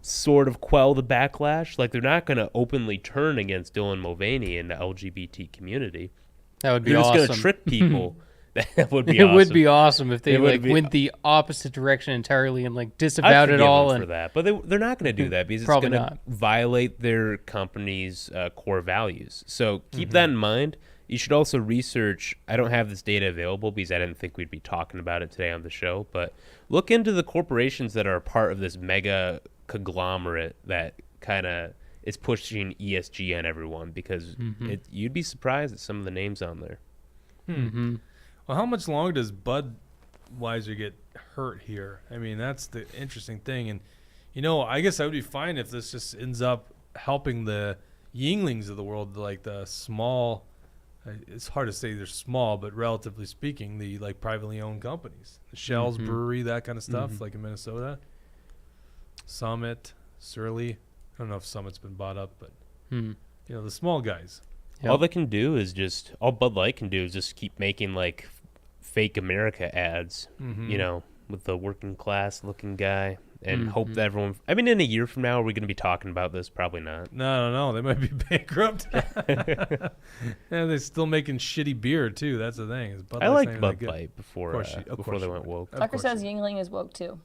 sort of quell the backlash, like they're not going to openly turn against Dylan Mulvaney and the LGBT community. That would be They're just awesome. going to trick people. That would be It awesome. would be awesome if they It would like be- went the opposite direction entirely and like I'd disavowed it forgive all. them for And that, but they're not going to do that because it's Probably going to not. violate their company's core values. So keep that in mind. You should also research. I don't have this data available because I didn't think we'd be talking about it today on the show. But look into the corporations that are part of this mega conglomerate that kind of is pushing ESG on everyone, because you'd be surprised at some of the names on there. Well, how much longer does Budweiser get hurt here? I mean, that's the interesting thing. And, you know, I guess I would be fine if this just ends up helping the Yinglings of the world, like the small, it's hard to say they're small, but relatively speaking, the like privately owned companies. The Shell's Brewery, that kind of stuff, like in Minnesota. Summit, Surly. I don't know if Summit's been bought up, but, you know, the small guys. Yep. All they can do is all Bud Light can do is just keep making like fake America ads, you know, with the working class looking guy, and hope that everyone. I mean, in a year from now, are we going to be talking about this? Probably not. No, they might be bankrupt. And they're still making shitty beer too. That's the thing. Is Bud I Light's liked not Bud good. Light before course before they you went would. woke. Of Tucker course says you Yingling is woke too.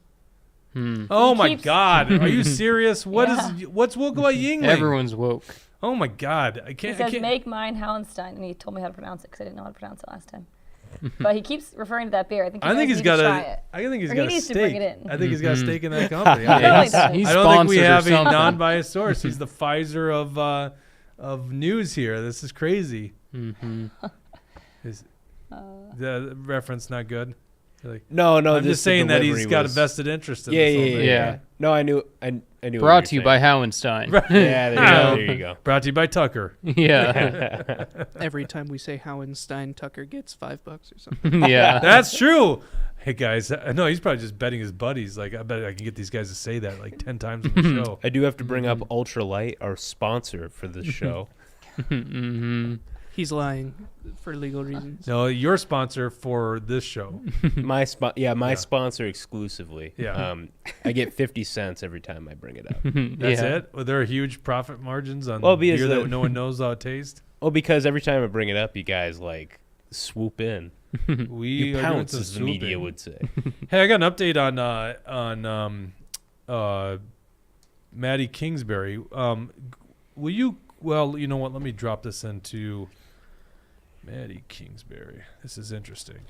Oh my keeps- God! Are you serious? Yeah. What's woke about Yingling? everyone's woke. Oh my God! I He can't. says I can't. make mine Hallenstein, and he told me how to pronounce it because I didn't know how to pronounce it last time. but he keeps referring to that beer. I think he's got got it. I think he's Or got he a needs to bring stake. it in. I think he's got a stake in that company. Yeah, he's I don't think we sponsored or have a something. non-biased source. He's the Pfizer of news here. This is crazy. Is the reference not good? Like, No. I'm just saying that he's got a vested interest in this whole thing. Yeah. No, I knew. I knew. Brought to you by Howenstein. Yeah, there you go. Brought to you by Tucker. Yeah. Every time we say Howenstein, Tucker gets $5 or something. Yeah. That's true. Hey guys, no, he's probably just betting his buddies. Like, I bet I can get these guys to say that like 10 times on the show. I do have to bring up Ultralight, our sponsor for this show. He's lying for legal reasons. No, your sponsor for this show. My sponsor exclusively. Yeah. I get 50 cents every time I bring it up. That's Yeah. it? Well, there are huge profit margins on Well, because beer the- that no one knows how it tastes. Well, because every time I bring it up, you guys like swoop in. We You are pounce, doing as the some media swooping. would say. Hey, I got an update on Maddie Kingsbury. Will you? Well, you know what? Let me drop this into Maddie Kingsbury. This is interesting.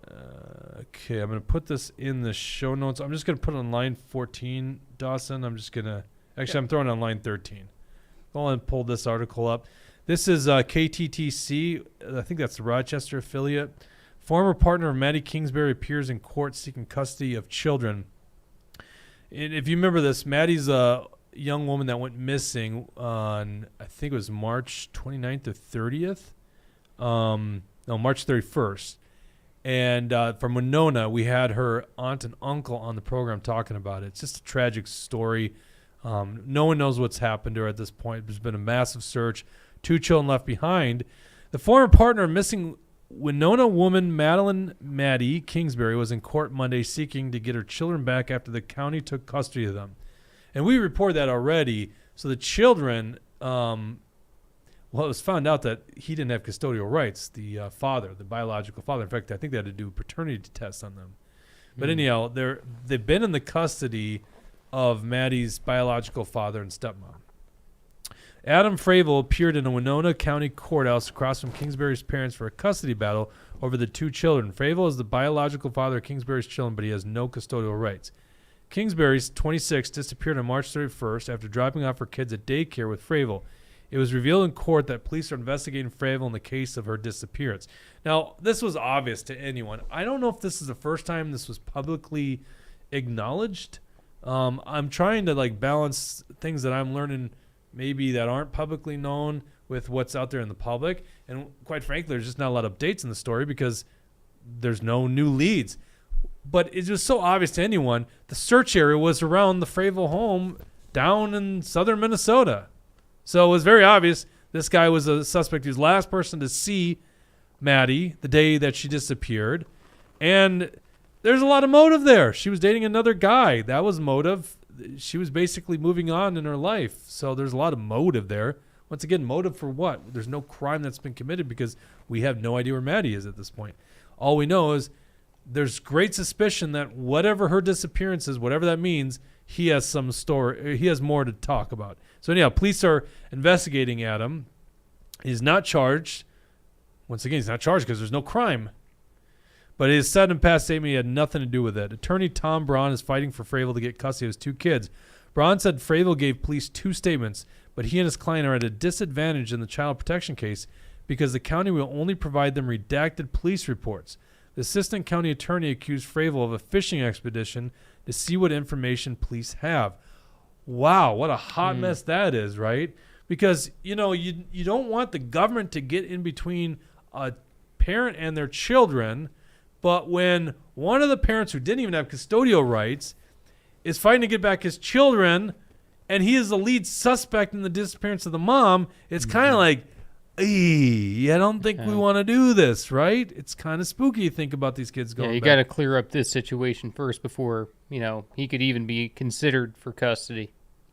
Okay, I'm going to put this in the show notes. I'm just going to put it on line 14, Dawson. I'm just going to... Actually, I'm throwing it on line 13. Go on and pull this article up. This is KTTC. I think that's the Rochester affiliate. Former partner of Maddie Kingsbury appears in court seeking custody of children. And if you remember this, Maddie's a young woman that went missing on, I think it was March 29th or 30th. No, March 31st. And from Winona, we had her aunt and uncle on the program talking about it. It's just a tragic story. No one knows what's happened to her at this point. There's been a massive search. 2 children left behind. The former partner of missing Winona woman Maddie Kingsbury was in court Monday seeking to get her children back after the county took custody of them. And we reported that already. So the children, well, it was found out that he didn't have custodial rights, the father, the biological father. In fact, I think they had to do paternity tests on them. But anyhow, they've been in the custody of Maddie's biological father and stepmom. Adam Fravel appeared in a Winona County courthouse across from Kingsbury's parents for a custody battle over the 2 children. Fravel is the biological father of Kingsbury's children, but he has no custodial rights. Kingsbury's 26 disappeared on March 31st after dropping off her kids at daycare with Fravel. It was revealed in court that police are investigating Fravel in the case of her disappearance. Now, this was obvious to anyone. I don't know if this is the first time this was publicly acknowledged. I'm trying to balance things that I'm learning maybe that aren't publicly known with what's out there in the public. And quite frankly, there's just not a lot of updates in the story because there's no new leads. But it's just so obvious to anyone. The search area was around the Fravel home down in southern Minnesota. So it was very obvious this guy was a suspect. He was the last person to see Maddie the day that she disappeared. And there's a lot of motive there. She was dating another guy. That was motive. She was basically moving on in her life. So there's a lot of motive there. Once again, motive for what? There's no crime that's been committed because we have no idea where Maddie is at this point. All we know is there's great suspicion that whatever her disappearance is, whatever that means, he has some story. He has more to talk about. So anyhow, police are investigating Adam. He's not charged. Once again, he's not charged because there's no crime. But his said in past statement he had nothing to do with it. Attorney Tom Braun is fighting for Fravel to get custody of his 2 kids. Braun said Fravel gave police 2 statements, but he and his client are at a disadvantage in the child protection case because the county will only provide them redacted police reports. The assistant county attorney accused Fravel of a fishing expedition to see what information police have. Wow, what a hot mess that is, right? Because, you don't want the government to get in between a parent and their children, but when one of the parents who didn't even have custodial rights is fighting to get back his children and he is the lead suspect in the disappearance of the mom, it's kind of like, I don't think we want to do this, right? It's kind of spooky to think about these kids going Yeah, you got to clear up this situation first before, he could even be considered for custody.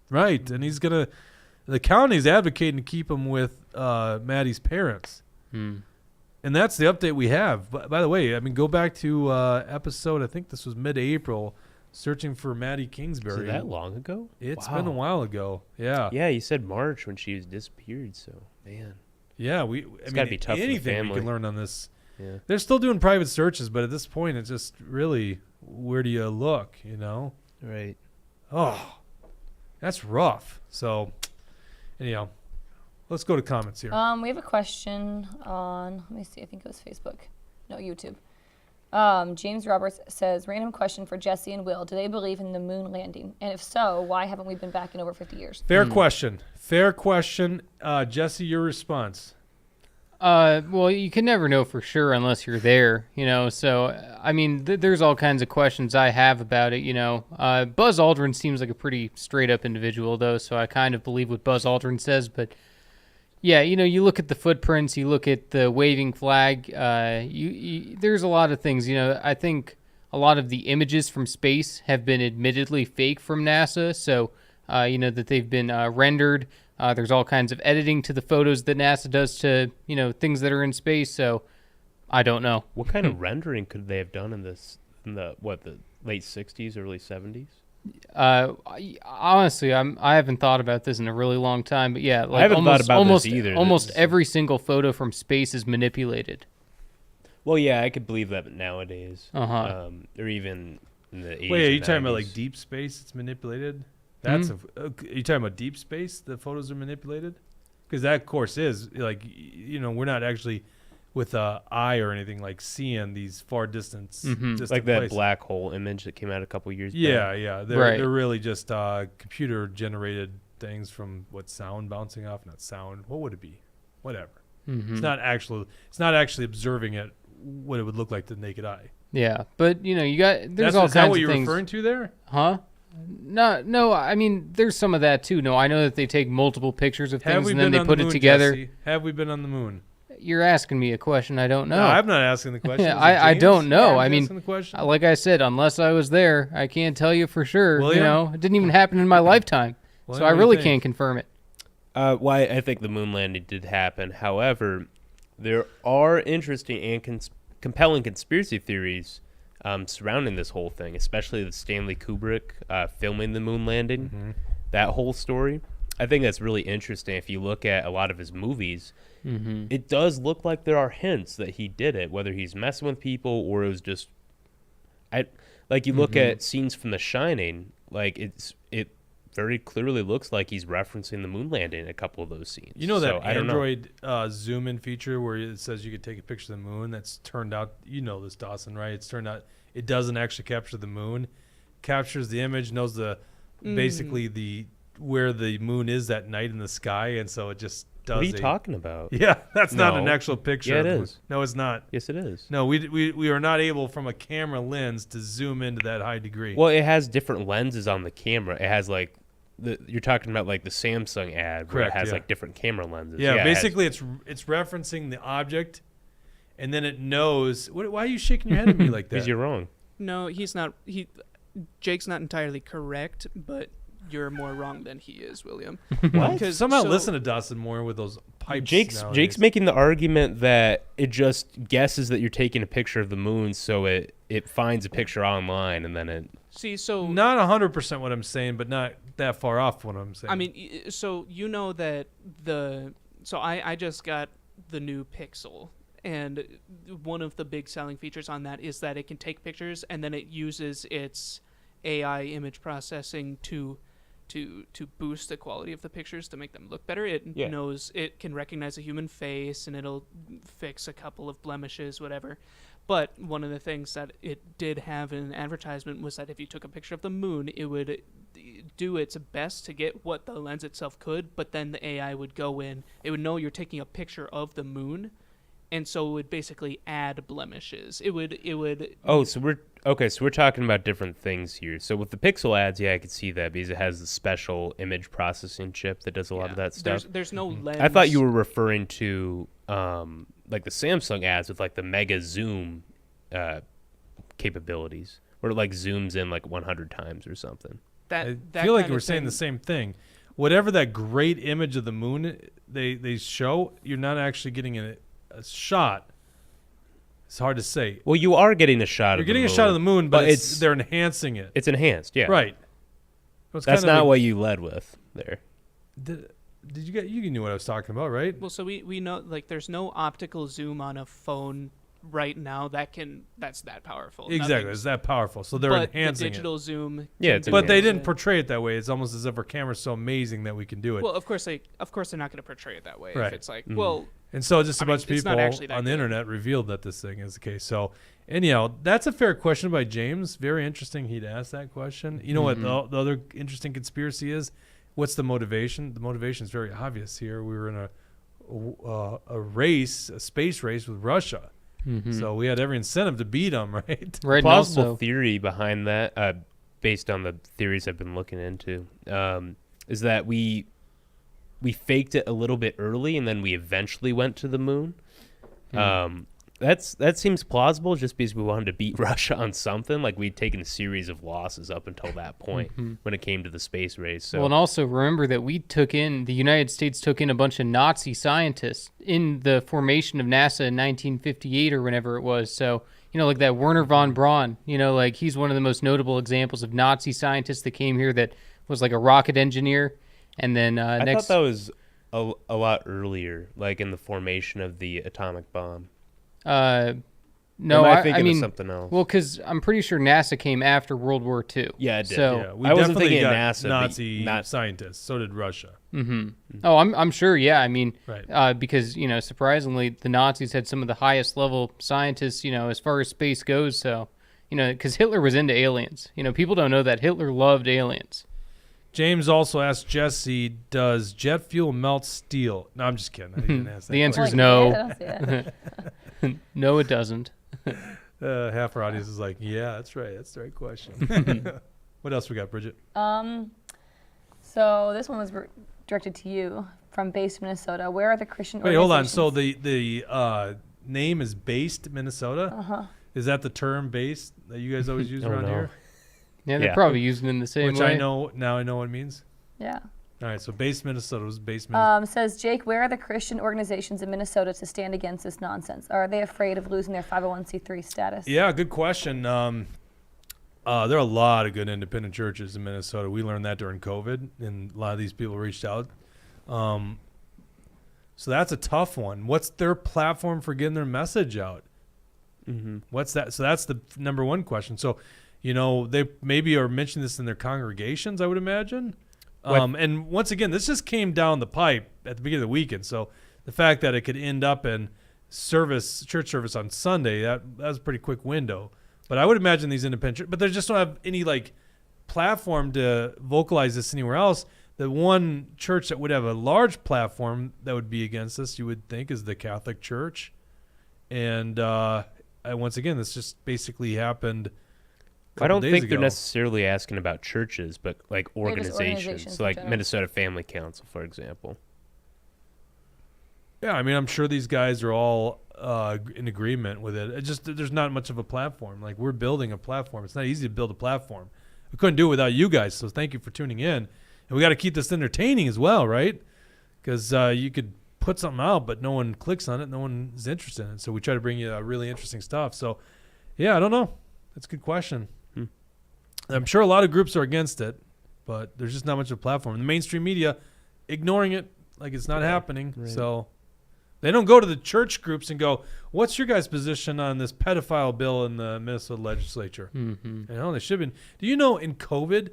Right, and the county's advocating to keep him with Maddie's parents. And that's the update we have. By the way, go back to episode, I think this was mid-April, searching for Maddie Kingsbury. Is it that long ago? It's been a while ago. Yeah. Yeah, you said March when she was disappeared, so, man. Yeah, I gotta mean, be tough for the anything we family. can learn on this. Yeah. They're still doing private searches, but at this point, it's just really, where do you look, you know? Right. Oh, that's rough. So, anyhow, let's go to comments here. We have a question on, let me see, I think it was Facebook. No, YouTube. James Roberts says, random question for Jesse and Will. Do they believe in the moon landing? And if so, why haven't we been back in over 50 years? Fair question. Fair question. Jesse, your response. Well, you can never know for sure unless you're there, you know. So, I mean, there's all kinds of questions I have about it, you know. Buzz Aldrin seems like a pretty straight-up individual, though, so I kind of believe what Buzz Aldrin says. But, yeah, you know, you look at the footprints, you look at the waving flag, there's a lot of things, you know. I think a lot of the images from space have been admittedly fake from NASA, so, you know, that they've been rendered. There's all kinds of editing to the photos that NASA does to, you know, things that are in space. So I don't know. What kind of rendering could they have done in the late 60s, early 70s? Honestly, I haven't thought about this in a really long time. But yeah, like I haven't thought about this either. Almost every single photo from space is manipulated. Well, yeah, I could believe that nowadays. Uh-huh. Or even in the 80s. Wait, are you or talking about 90s. like deep space? It's manipulated. That's are you talking about deep space? The photos are manipulated, because that of course is like, you know, we're not actually with a eye or anything like seeing these far distance, distant like that places. black hole image that came out a couple years back? Yeah. They're Right. they're really just computer generated things from what sound bouncing off, not sound. What would it be? Whatever. It's not actually observing it what it would look like to the naked eye. Yeah, but you know, there's all Is that kinds what of you're things. referring to there? Huh? No. I mean, there's some of that too. No, I know that they take multiple pictures of Have things we and been then they on put the it moon, together. Jesse? Have we been on the moon? You're asking me a question I don't know. No, I'm not asking the question. Is it I James? don't know. James I mean, asking the question? like I said, unless I was there, I can't tell you for sure. William? You know, it didn't even happen in my lifetime, William, so I what do you really think? can't confirm it. Why I think the moon landing did happen. However, there are interesting and compelling conspiracy theories surrounding this whole thing, especially the Stanley Kubrick filming the moon landing. That whole story. I think that's really interesting. If you look at a lot of his movies, it does look like there are hints that he did it, whether he's messing with people or it was just, you look at scenes from The Shining, like it very clearly looks like he's referencing the moon landing in a couple of those scenes. You know that So, I don't know. Android zoom in feature where it says you could take a picture of the moon? That's turned out, you know this, Dawson, right? It's turned out it doesn't actually capture the moon. Captures the image, knows basically where the moon is that night in the sky, and so it just does. What are you talking about? Yeah, that's not an No. actual picture. Yeah, of it the moon. is. No, it's not. Yes, it is. No, we are not able from a camera lens to zoom into that high degree. Well, it has different lenses on the camera. It has you're talking about like the Samsung ad where Correct, it has yeah. like different camera lenses. Yeah, it has- basically it's referencing the object, and then it knows. Why are you shaking your head at me like that? because you're wrong. No, he's not. Jake's not entirely correct, but you're more wrong than he is, William. Because somehow listen to Dustin more with those pipes. Jake's nowadays. making the argument that it just guesses that you're taking a picture of the moon, so it finds a picture online and then it. See, so Not 100% what I'm saying, but not that far off what I'm saying. I mean, so you know that I just got the new Pixel, and one of the big selling features on that is that it can take pictures and then it uses its AI image processing to boost the quality of the pictures to make them look better. It knows it can recognize a human face and it'll fix a couple of blemishes, whatever. But one of the things that it did have in an advertisement was that if you took a picture of the moon, it would do its best to get what the lens itself could, but then the AI would go in. It would know you're taking a picture of the moon, and so it would basically add blemishes. It would. Oh, so we're talking about different things here. So with the Pixel ads, yeah, I could see that because it has the special image processing chip that does a lot of that stuff. There's no lens. I thought you were referring to like the Samsung ads with like the mega zoom capabilities, where it like zooms in like 100 times or something. I feel like we're saying the same thing. Whatever that great image of the moon they show, you're not actually getting a shot. It's hard to say. Well, you are getting a shot. You're getting a shot of the moon, but it's they're enhancing it. It's enhanced, yeah. Right. So it's That's kinda not like- what you led with there. You knew what I was talking about, right? Well, so we know like there's no optical zoom on a phone right now that's that powerful. Exactly, Nothing's- it's that powerful. So they're but enhancing the digital zoom. Yeah, can it's do it. But they it. didn't portray it that way. It's almost as if our camera's so amazing that we can do it. Well, of course they're not going to portray it that way. Right. If it's like, well, And so just a bunch of it's people not actually that on the good. internet revealed that this thing is the case. So anyhow, that's a fair question by James. Very interesting he'd ask that question. You know what the other interesting conspiracy is? What's the motivation? The motivation is very obvious here. We were in a space race with Russia. So we had every incentive to beat them, right? Right. And Plausible also, theory behind that, based on the theories I've been looking into, is that we faked it a little bit early and then we eventually went to the moon. That seems plausible just because we wanted to beat Russia on something. Like we'd taken a series of losses up until that point when it came to the space race. So well, and also remember that the United States took in a bunch of Nazi scientists in the formation of NASA in 1958 or whenever it was. So, like that Werner von Braun, like he's one of the most notable examples of Nazi scientists that came here that was like a rocket engineer. And then I next. thought that was a lot earlier, like in the formation of the atomic bomb. No, Or am I I thinking mean, of something else? well, because I'm pretty sure NASA came after World War II. Yeah, it did. So, Yeah, we I wasn't definitely thinking got NASA, but Nazi scientists. So did Russia. Oh, I'm sure. Yeah, I mean, Right. because surprisingly, the Nazis had some of the highest level scientists, as far as space goes. So, because Hitler was into aliens. People don't know that Hitler loved aliens. James also asked Jesse, does jet fuel melt steel? No, I'm just kidding. I didn't ask that The answer question. is no. Yeah, I don't see it. No, it doesn't. Half our audience is like, yeah, that's right. That's the right question. What else we got, Bridget? So this one was directed to you from Based Minnesota. Where are the Christian Wait, hold on. organizations? So the name is Based Minnesota? Uh-huh. Is that the term based that you guys always use Oh, around no. here? Yeah, they're Yeah. probably using it in the same Which way. I know what it means. Yeah. All right, so Based Minnesota was Based Minnesota. Says Jake, where are the Christian organizations in Minnesota to stand against this nonsense? Are they afraid of losing their 501c3 status? Yeah, good question. There are a lot of good independent churches in Minnesota. We learned that during COVID, and a lot of these people reached out. So that's a tough one. What's their platform for getting their message out? What's that? So that's the number one question. So, they maybe are mentioning this in their congregations, I would imagine. And once again, this just came down the pipe at the beginning of the weekend. So the fact that it could end up in church service on Sunday, that was a pretty quick window. But I would imagine these independent, but they just don't have any platform to vocalize this anywhere else. The one church that would have a large platform that would be against this, you would think, is the Catholic Church. And once again, this just basically happened. I don't think they're ago. necessarily asking about churches, but like organizations, organizations so in like general. Minnesota Family Council, for example. Yeah, I mean, I'm sure these guys are all in agreement with it. There's not much of a platform. Like, we're building a platform. It's not easy to build a platform. We couldn't do it without you guys, so thank you for tuning in. And we got to keep this entertaining as well, right? Because you could put something out, but no one clicks on it. No one is interested in it. So we try to bring you really interesting stuff. So, yeah, I don't know. That's a good question. I'm sure a lot of groups are against it, but there's just not much of a platform. The mainstream media ignoring it like it's not happening. Right. So they don't go to the church groups and go, what's your guys' position on this pedophile bill in the Minnesota legislature? They should be. Do you know in COVID,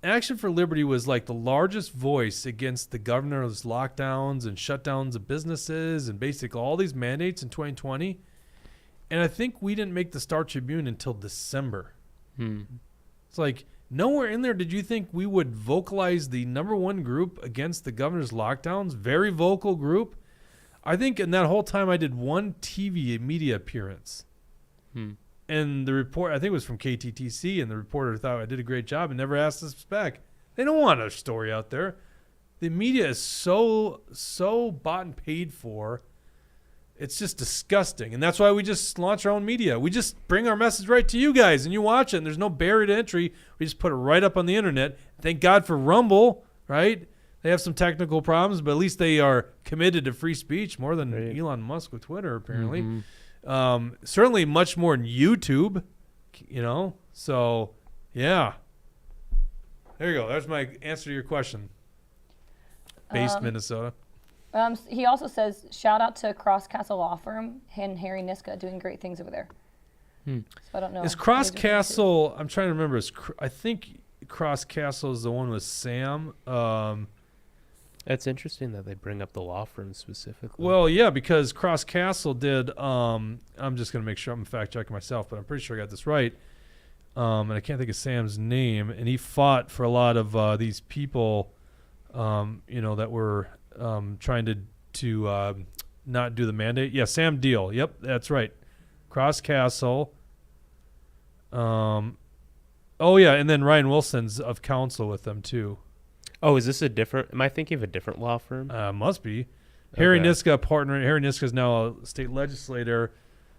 Action for Liberty was like the largest voice against the governor's lockdowns and shutdowns of businesses and basically all these mandates in 2020. And I think we didn't make the Star Tribune until December. It's like nowhere in there did you think we would vocalize the number one group against the governor's lockdowns. Very vocal group. I think in that whole time I did one TV media appearance. And the report, I think it was from KTTC, and the reporter thought I did a great job and never asked us back. They don't want our story out there. The media is so bought and paid for. It's just disgusting. And that's why we just launch our own media. We just bring our message right to you guys, and you watch it, and there's no barrier to entry. We just put it right up on the internet. Thank God for Rumble, right? They have some technical problems, but at least they are committed to free speech more than Elon Musk with Twitter, apparently. Certainly much more than YouTube, So, yeah. There you go. That's my answer to your question. based Minnesota. He also says, shout out to Cross Castle Law Firm and Harry Niska doing great things over there. So I don't know. Is Cross Castle, I'm trying to remember, I think Cross Castle is the one with Sam. That's interesting that they bring up the law firm specifically. Well, yeah, because Cross Castle did, I'm just going to make sure I'm fact checking myself, but I'm pretty sure I got this right. And I can't think of Sam's name. And he fought for a lot of these people, that were trying to not do the mandate. Yeah, Sam Deal. Yep, that's right. Cross Castle. Oh, yeah, and then Ryan Wilson's of counsel with them, too. Oh, is this a different? Am I thinking of a different law firm? Must be. Harry Niska partner. Harry Niska is now a state legislator.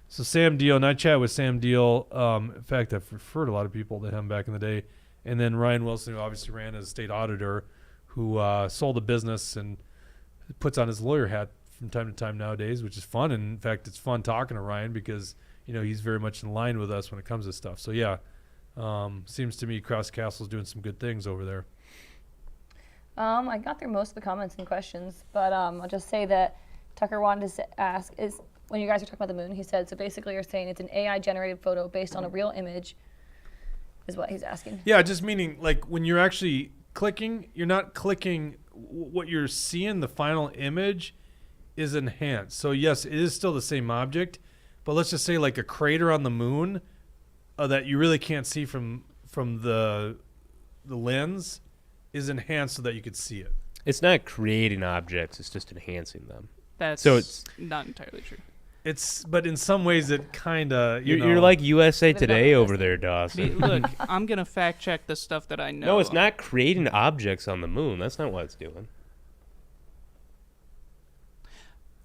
So Sam Deal, and I chat with Sam Deal. In fact, I've referred a lot of people to him back in the day. And then Ryan Wilson, who obviously ran as a state auditor, who sold a business and puts on his lawyer hat from time to time nowadays, which is fun. And in fact, it's fun talking to Ryan because he's very much in line with us when it comes to stuff. So yeah, seems to me Cross Castle's doing some good things over there. I got through most of the comments and questions, but I'll just say that Tucker wanted to ask is when you guys were talking about the moon, he said, so basically you're saying it's an AI generated photo based on a real image is what he's asking. Yeah, just meaning like when you're actually clicking, you're not clicking what you're seeing, the final image is enhanced. So yes, it is still the same object, but let's just say like a crater on the moon that you really can't see from the lens is enhanced so that you could see it. It's not creating objects; it's just enhancing them. It's not entirely true. But in some ways, it kind of you're like USA Today over there, Dawson. Look, I'm gonna fact check the stuff that I know. No, it's not creating objects on the moon. That's not what it's doing.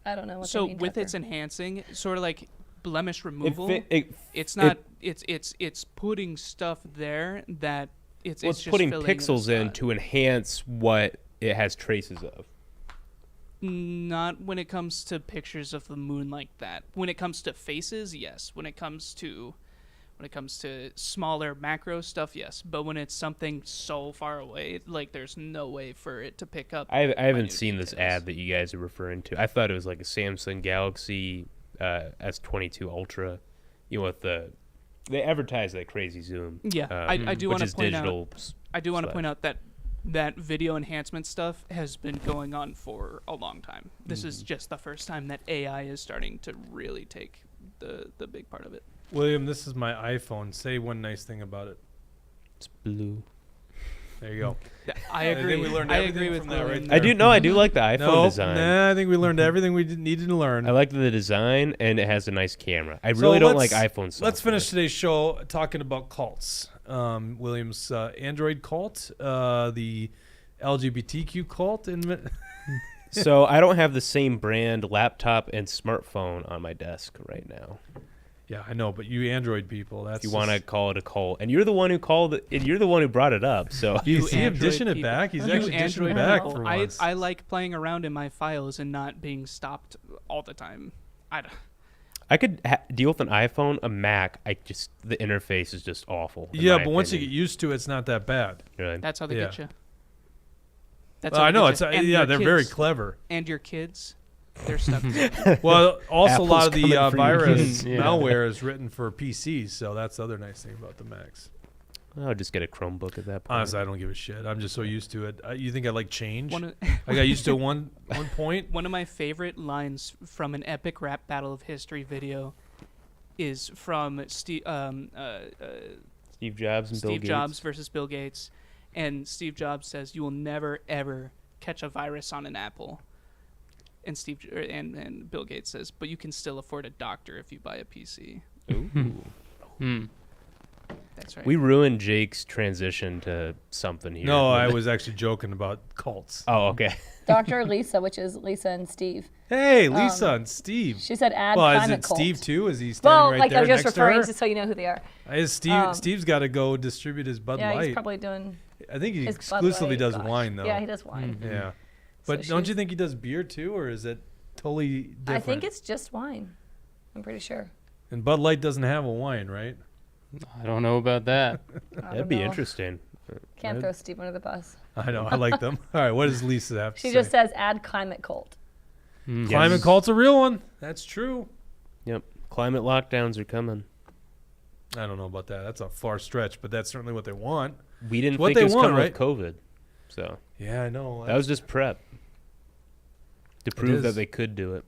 I don't know what So they mean, with Tucker. its enhancing, sort of like blemish removal, it's putting stuff there that it's just putting filling pixels in to enhance what it has traces of. Not when it comes to pictures of the moon like that. When it comes to faces, yes. When it comes to smaller macro stuff, yes. But when it's something so far away, like there's no way for it to pick up. I haven't seen this ad that you guys are referring to. I thought it was like a Samsung Galaxy S22 Ultra, with they advertise that crazy zoom. Yeah, I do want to point digital out. I do want to point out that video enhancement stuff has been going on for a long time. This is just the first time that AI is starting to really take the big part of it. William, this is my iPhone. Say one nice thing about it. It's blue. There you go. I agree. I agree with that right there. I do like the iPhone design. Nah, I think we learned everything we needed to learn. I like the design, and it has a nice camera. I really don't like iPhone software. Let's finish today's show talking about cults. William's Android cult, the LGBTQ cult. So I don't have the same brand laptop and smartphone on my desk right now. Yeah, I know, but you Android people, that's if you want to call it a cult, and you're the one who called it, and you're the one who brought it up. So you see him dishing it back. He's actually dishing it back for once. I like playing around in my files and not being stopped all the time. I could deal with an iPhone, a Mac. The interface is just awful. Yeah, but once you get used to it, it's not that bad. Really? That's how they get you. I know. They're very clever. And your kids. They're stuck. Well, also Apple's a lot of the virus Yeah. malware is written for PCs, so that's the other nice thing about the Macs. I'll just get a Chromebook at that point. Honestly, I don't give a shit. I'm just so used to it. You think I like change? I got used to one point. One of my favorite lines from an epic rap battle of history video is from Steve Jobs and Bill Gates. Steve Jobs versus Bill Gates, and Steve Jobs says, "You will never ever catch a virus on an apple." And and Bill Gates says, "But you can still afford a doctor if you buy a PC." Ooh. That's right. We ruined Jake's transition to something here. No, I was actually joking about cults. Oh, okay. Dr. Lisa, which is Lisa and Steve. Hey, Lisa and Steve. She said add well, climate is it cult. Steve too? Is he standing right there I was just next referring to her? to so you know who they are. Steve's got to go distribute his Bud Light. Yeah, he's probably doing. I think he his exclusively Bud Light, does gosh. wine though. Yeah, he does wine. Mm-hmm. Yeah, but don't you think he does beer too, or is it totally different? I think it's just wine. I'm pretty sure. And Bud Light doesn't have a wine, right? I don't know about that. That'd be interesting. Can't throw Steve under the bus. I know. I like them. All right. What does Lisa have to She say? just says add climate cult. Climate cult's a real one. That's true. Yep. Climate lockdowns are coming. I don't know about that. That's a far stretch, but that's certainly what they want. We didn't What think they it was want, coming right? with COVID. So Yeah, I know. that was just prep to prove is. that they could do it.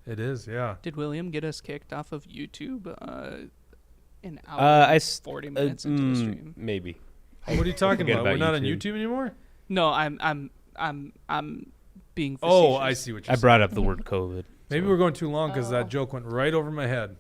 It is, yeah. Did William get us kicked off of YouTube an hour and 40 minutes into the stream? Maybe. What are you talking Forget about? We're about not on YouTube. YouTube anymore? No, I'm being facetious. Oh, I see what you're I saying. brought up the word COVID. Maybe so. we're going too long because Oh. that joke went right over my head.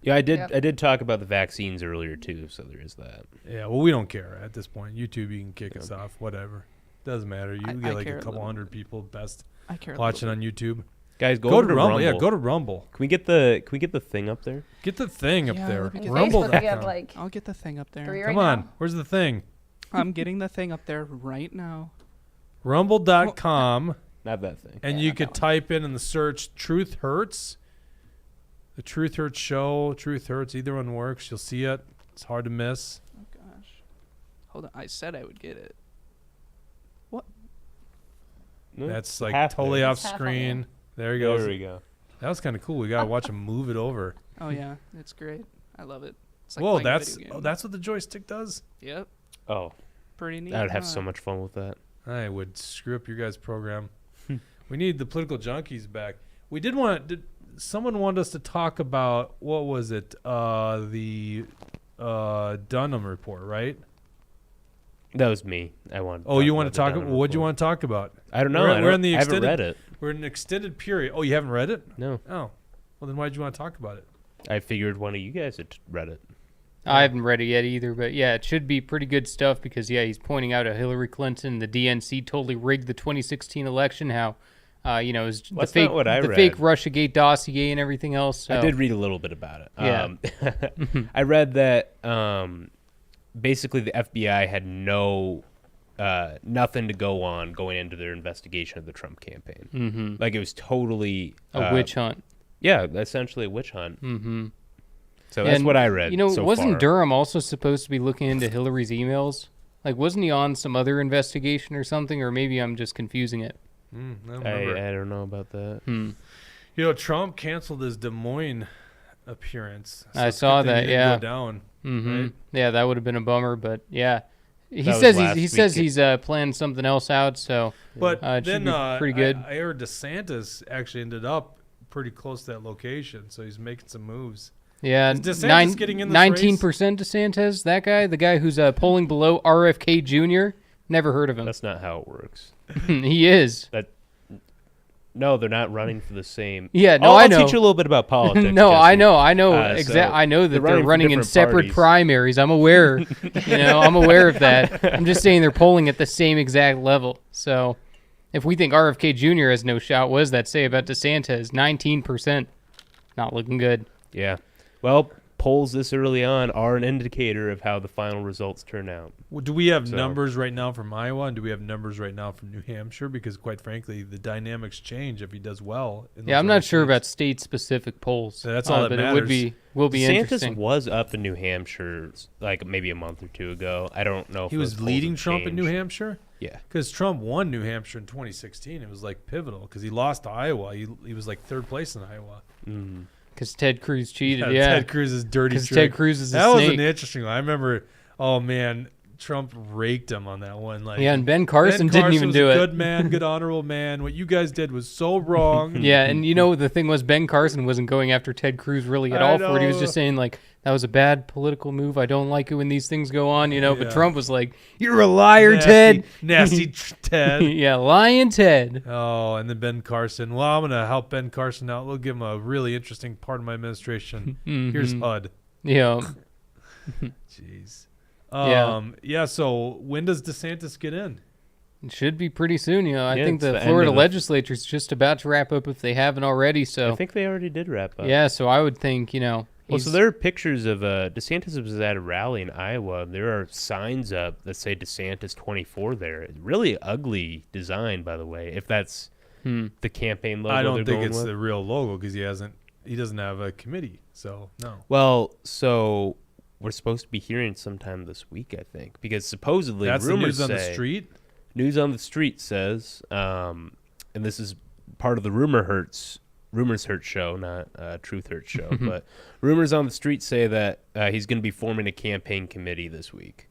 Yeah, I did. Yep. I did talk about the vaccines earlier too, so there is that. Yeah, well, we don't care at this point. YouTube, you can kick us Okay. off, whatever. Doesn't matter. You I get like care a a couple little hundred bit. people best I care a watching little on YouTube. Guys, Go over to Rumble. Rumble. Yeah, go to Rumble. Can we get the thing up there? Get the thing up Yeah, there. let me get Facebook, we have Rumble.com. like bit. I'll get the thing up there. 3 right Come now. on. Where's the thing? I'm getting the thing up there right now. Rumble.com. Not that thing. And Yeah, you not could that one. type in the search Truth Hurts. The Truth Hurts show, Truth Hurts, either one works. You'll see it. It's hard to miss. Oh gosh. Hold on. I said I would get it. No, That's like half totally there. off It's half on screen. There he There goes. we go. That was kind of cool. We got to watch him move it over. Oh yeah, it's great. I love it. It's like Whoa, playing a that's video game. that's what the joystick does? Yep. Oh, Pretty neat. I would have huh? so much fun with that. I would screw up your guys' program. We need the political junkies back. We did want to, someone wanted us to talk about, what was it? The Dunham report, right? That was me. I want. Oh, you want to talk? about What'd you want to talk about? I don't know. We're in the I haven't extended- read it. We're in an extended period. Oh, you haven't read it? No, Oh. Well, then why'd you want to talk about it? I figured one of you guys had read it. I haven't read it yet either, but yeah, it should be pretty good stuff because yeah, he's pointing out how Hillary Clinton, the DNC, totally rigged the 2016 election. How, it was the That's fake, not what I the read. fake RussiaGate dossier and everything else. So. I did read a little bit about it. Yeah. I read that basically the FBI had nothing to go on going into their investigation of the Trump campaign. Mm-hmm. Like it was totally A witch hunt. Yeah, essentially a witch hunt. Mm-hmm. So that's And, what I read. So wasn't far. Durham also supposed to be looking into Hillary's emails? Like, wasn't he on some other investigation or something? Or maybe I'm just confusing it. I don't remember. I don't know about that. Hmm. You know, Trump canceled his Des Moines appearance. I it's a saw good thing that, he didn't yeah. Go down. Mm-hmm. Right? Yeah, that would have been a bummer, but yeah. He That was says last he says week. he's planned something else out, so But it should then be pretty good. I heard DeSantis actually ended up pretty close to that location, so he's making some moves. yeah, Is DeSantis getting in this 19% DeSantis, that guy, the guy who's polling below RFK Jr., never heard of him. That's not how it works. He is. No, they're not running for the same. Yeah, no, I'll I know. teach you a little bit about politics. No, I Jesse. know. I know so that they're they're running for running in different separate parties. primaries. I'm aware. I'm aware of that. I'm just saying they're polling at the same exact level. So, if we think RFK Jr. has no shot, what does that say about DeSantis? 19%, not looking good. Yeah. Well, polls this early on are an indicator of how the final results turn out. Well, do we have So- numbers right now from Iowa, and do we have numbers right now from New Hampshire? Because quite frankly, the dynamics change if he does well. In Yeah, those I'm other not sure states. about state-specific polls. So that's all that but matters. it will be DeSantis interesting. was up in New Hampshire like maybe a month or two ago. I don't know if He those was polls leading have Trump in New changed. Hampshire. Yeah. Because Trump won New Hampshire in 2016. It was like pivotal because he lost to Iowa. He was like third place in Iowa. Mm. Because Ted Cruz cheated. Yeah, Ted Cruz's dirty because trick. Ted Cruz is a That was snake. an interesting one. I remember. Oh man, Trump raked him on that one. Like, Yeah, and Ben Carson didn't even was do a it. Good man, good honorable man. What you guys did was so wrong. Yeah, and the thing was Ben Carson wasn't going after Ted Cruz really at I all for it. He was know. just saying like that was a bad political move. I don't like it when these things go on, Yeah. But Trump was like, "You're a liar, Nasty- Ted." Nasty Ted. Yeah, lying Ted. Oh, and then Ben Carson. Well, I'm gonna help Ben Carson out. We'll give him a really interesting part of my administration. Here's Mhm. HUD. Yeah. Jeez. Yeah. Yeah. So when does DeSantis get in? It should be pretty soon. I Yeah, think it's the the end Florida of the- legislature is just about to wrap up if they haven't already. So I think they already did wrap up. yeah, so I would think Well, he's- so there are pictures of DeSantis was at a rally in Iowa. There are signs up that say DeSantis 24 there. Really ugly design, by the way. If that's the campaign logo, I don't they're think going it's with. the real logo because he doesn't have a committee. So no. Well, so we're supposed to be hearing sometime this week, I think, because supposedly That's the rumors news on say the street. News on the Street says, and this is part of the Rumors Hurt show, not Truth Hurt show, but Rumors on the Street say that he's going to be forming a campaign committee this week.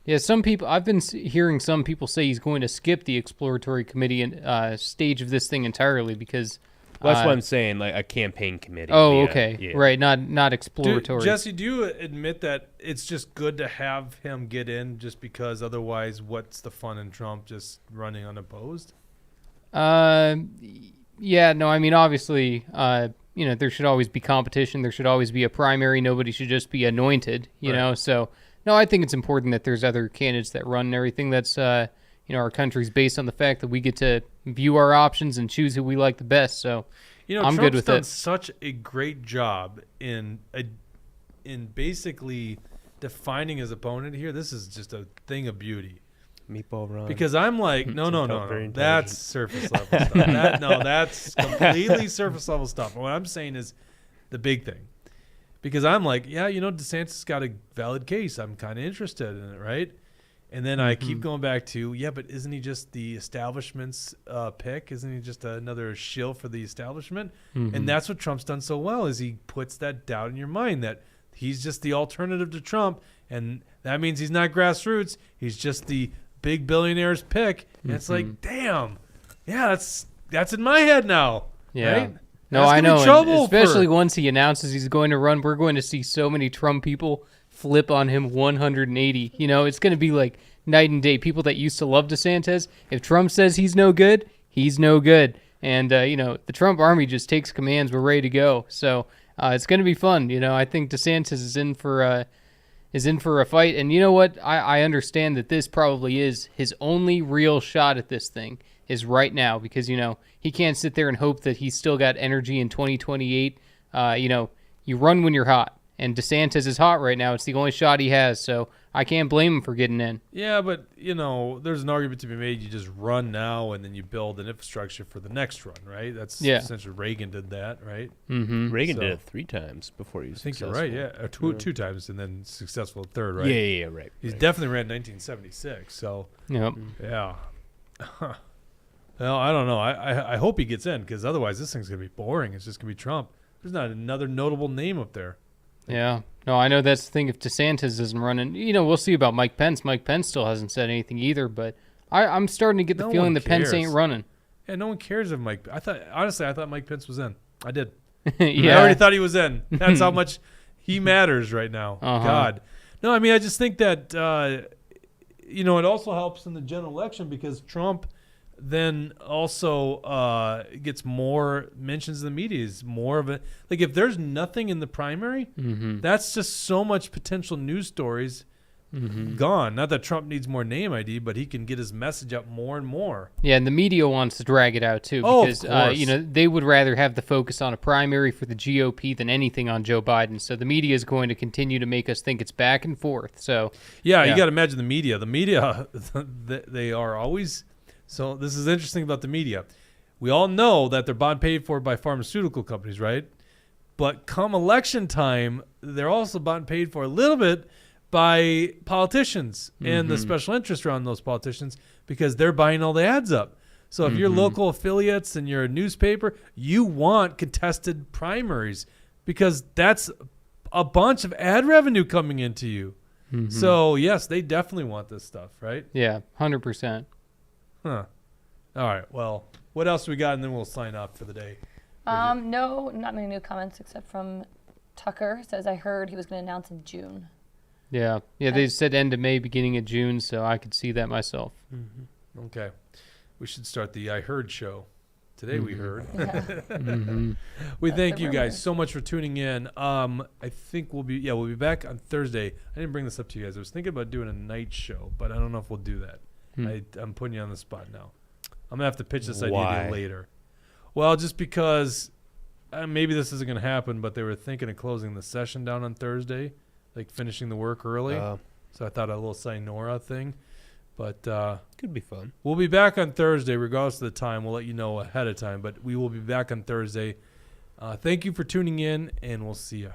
Yeah, some people, I've been hearing some people say he's going to skip the exploratory committee and stage of this thing entirely because... Well, that's what I'm saying, like a campaign committee. Oh, okay. Yeah. Right, not exploratory. Jesse, do you admit that it's just good to have him get in just because otherwise what's the fun in Trump just running unopposed? Yeah, no, I mean, obviously, there should always be competition. There should always be a primary. Nobody should just be anointed, you know? So, no, I think it's important that there's other candidates that run and everything. That's, our country's based on the fact that we get to view our options and choose who we like the best. So, I'm Trump's good with done it. Such a great job in basically defining his opponent here. This is just a thing of beauty. Meatball Ron. Because I'm like, no. That's surface level stuff. That's completely surface level stuff. And what I'm saying is the big thing. Because I'm like, yeah, DeSantis got a valid case. I'm kind of interested in it, right? And then I keep going back to, yeah, but isn't he just the establishment's pick? Isn't he just another shill for the establishment? And that's what Trump's done so well is he puts that doubt in your mind that he's just the alternative to Trump. And that means he's not grassroots. He's just the big billionaire's pick. And it's like, damn. Yeah, that's in my head now. Yeah. Right? No, That's I gonna be know. trouble Especially once he announces he's going to run, we're going to see so many Trump people flip on him 180. It's going to be like night and day. People that used to love DeSantis, if Trump says he's no good, he's no good. And, the Trump army just takes commands. We're ready to go. So it's going to be fun. I think DeSantis is in for a fight. And you know what? I understand that this probably is his only real shot at this thing is right now because, he can't sit there and hope that he's still got energy in 2028. You run when you're hot. And DeSantis is hot right now. It's the only shot he has. So I can't blame him for getting in. Yeah, but, there's an argument to be made. You just run now and then you build an infrastructure for the next run, right? That's essentially Reagan did that, right? Mm-hmm. Reagan did it 3 times before he was successful. I think you're right, yeah. Or two times and then successful a third, right? Yeah, right. He's definitely ran 1976, so. Yep. Yeah. Well, I don't know. I hope he gets in because otherwise this thing's going to be boring. It's just going to be Trump. There's not another notable name up there. Yeah. No, I know that's the thing. If DeSantis isn't running, we'll see about Mike Pence. Mike Pence still hasn't said anything either, but I'm starting to get the feeling that Pence ain't running. Yeah, no one cares if Mike. I thought Mike Pence was in. I did. Yeah. I already thought he was in. That's how much he matters right now. God. No, I mean, I just think that, it also helps in the general election because Trump then also gets more mentions in the media. Is more of a like if there's nothing in the primary, that's just so much potential news stories gone. Not that Trump needs more name ID, but he can get his message up more and more. Yeah, and the media wants to drag it out too because they would rather have the focus on a primary for the GOP than anything on Joe Biden. So the media is going to continue to make us think it's back and forth. So yeah. You got to imagine the media. The media, they are always. So this is interesting about the media. We all know that they're bought and paid for by pharmaceutical companies, right? But come election time, they're also bought and paid for a little bit by politicians and the special interest around those politicians because they're buying all the ads up. So if you're local affiliates and you're a newspaper, you want contested primaries because that's a bunch of ad revenue coming into you. So, yes, they definitely want this stuff, right? Yeah, 100%. Huh. All right. Well, what else we got, and then we'll sign off for the day. No, not many new comments except from Tucker. Says I heard he was going to announce in June. Yeah. They said end of May, beginning of June, so I could see that myself. Okay. We should start the I Heard show. Today we heard. We thank you guys so much for tuning in. I think we'll be back on Thursday. I didn't bring this up to you guys. I was thinking about doing a night show, but I don't know if we'll do that. I'm putting you on the spot now. I'm going to have to pitch this idea to you later. Well, just because maybe this isn't going to happen, but they were thinking of closing the session down on Thursday, like finishing the work early. So I thought a little Sinora thing. But could be fun. We'll be back on Thursday, regardless of the time. We'll let you know ahead of time, but we will be back on Thursday. Thank you for tuning in, and we'll see you.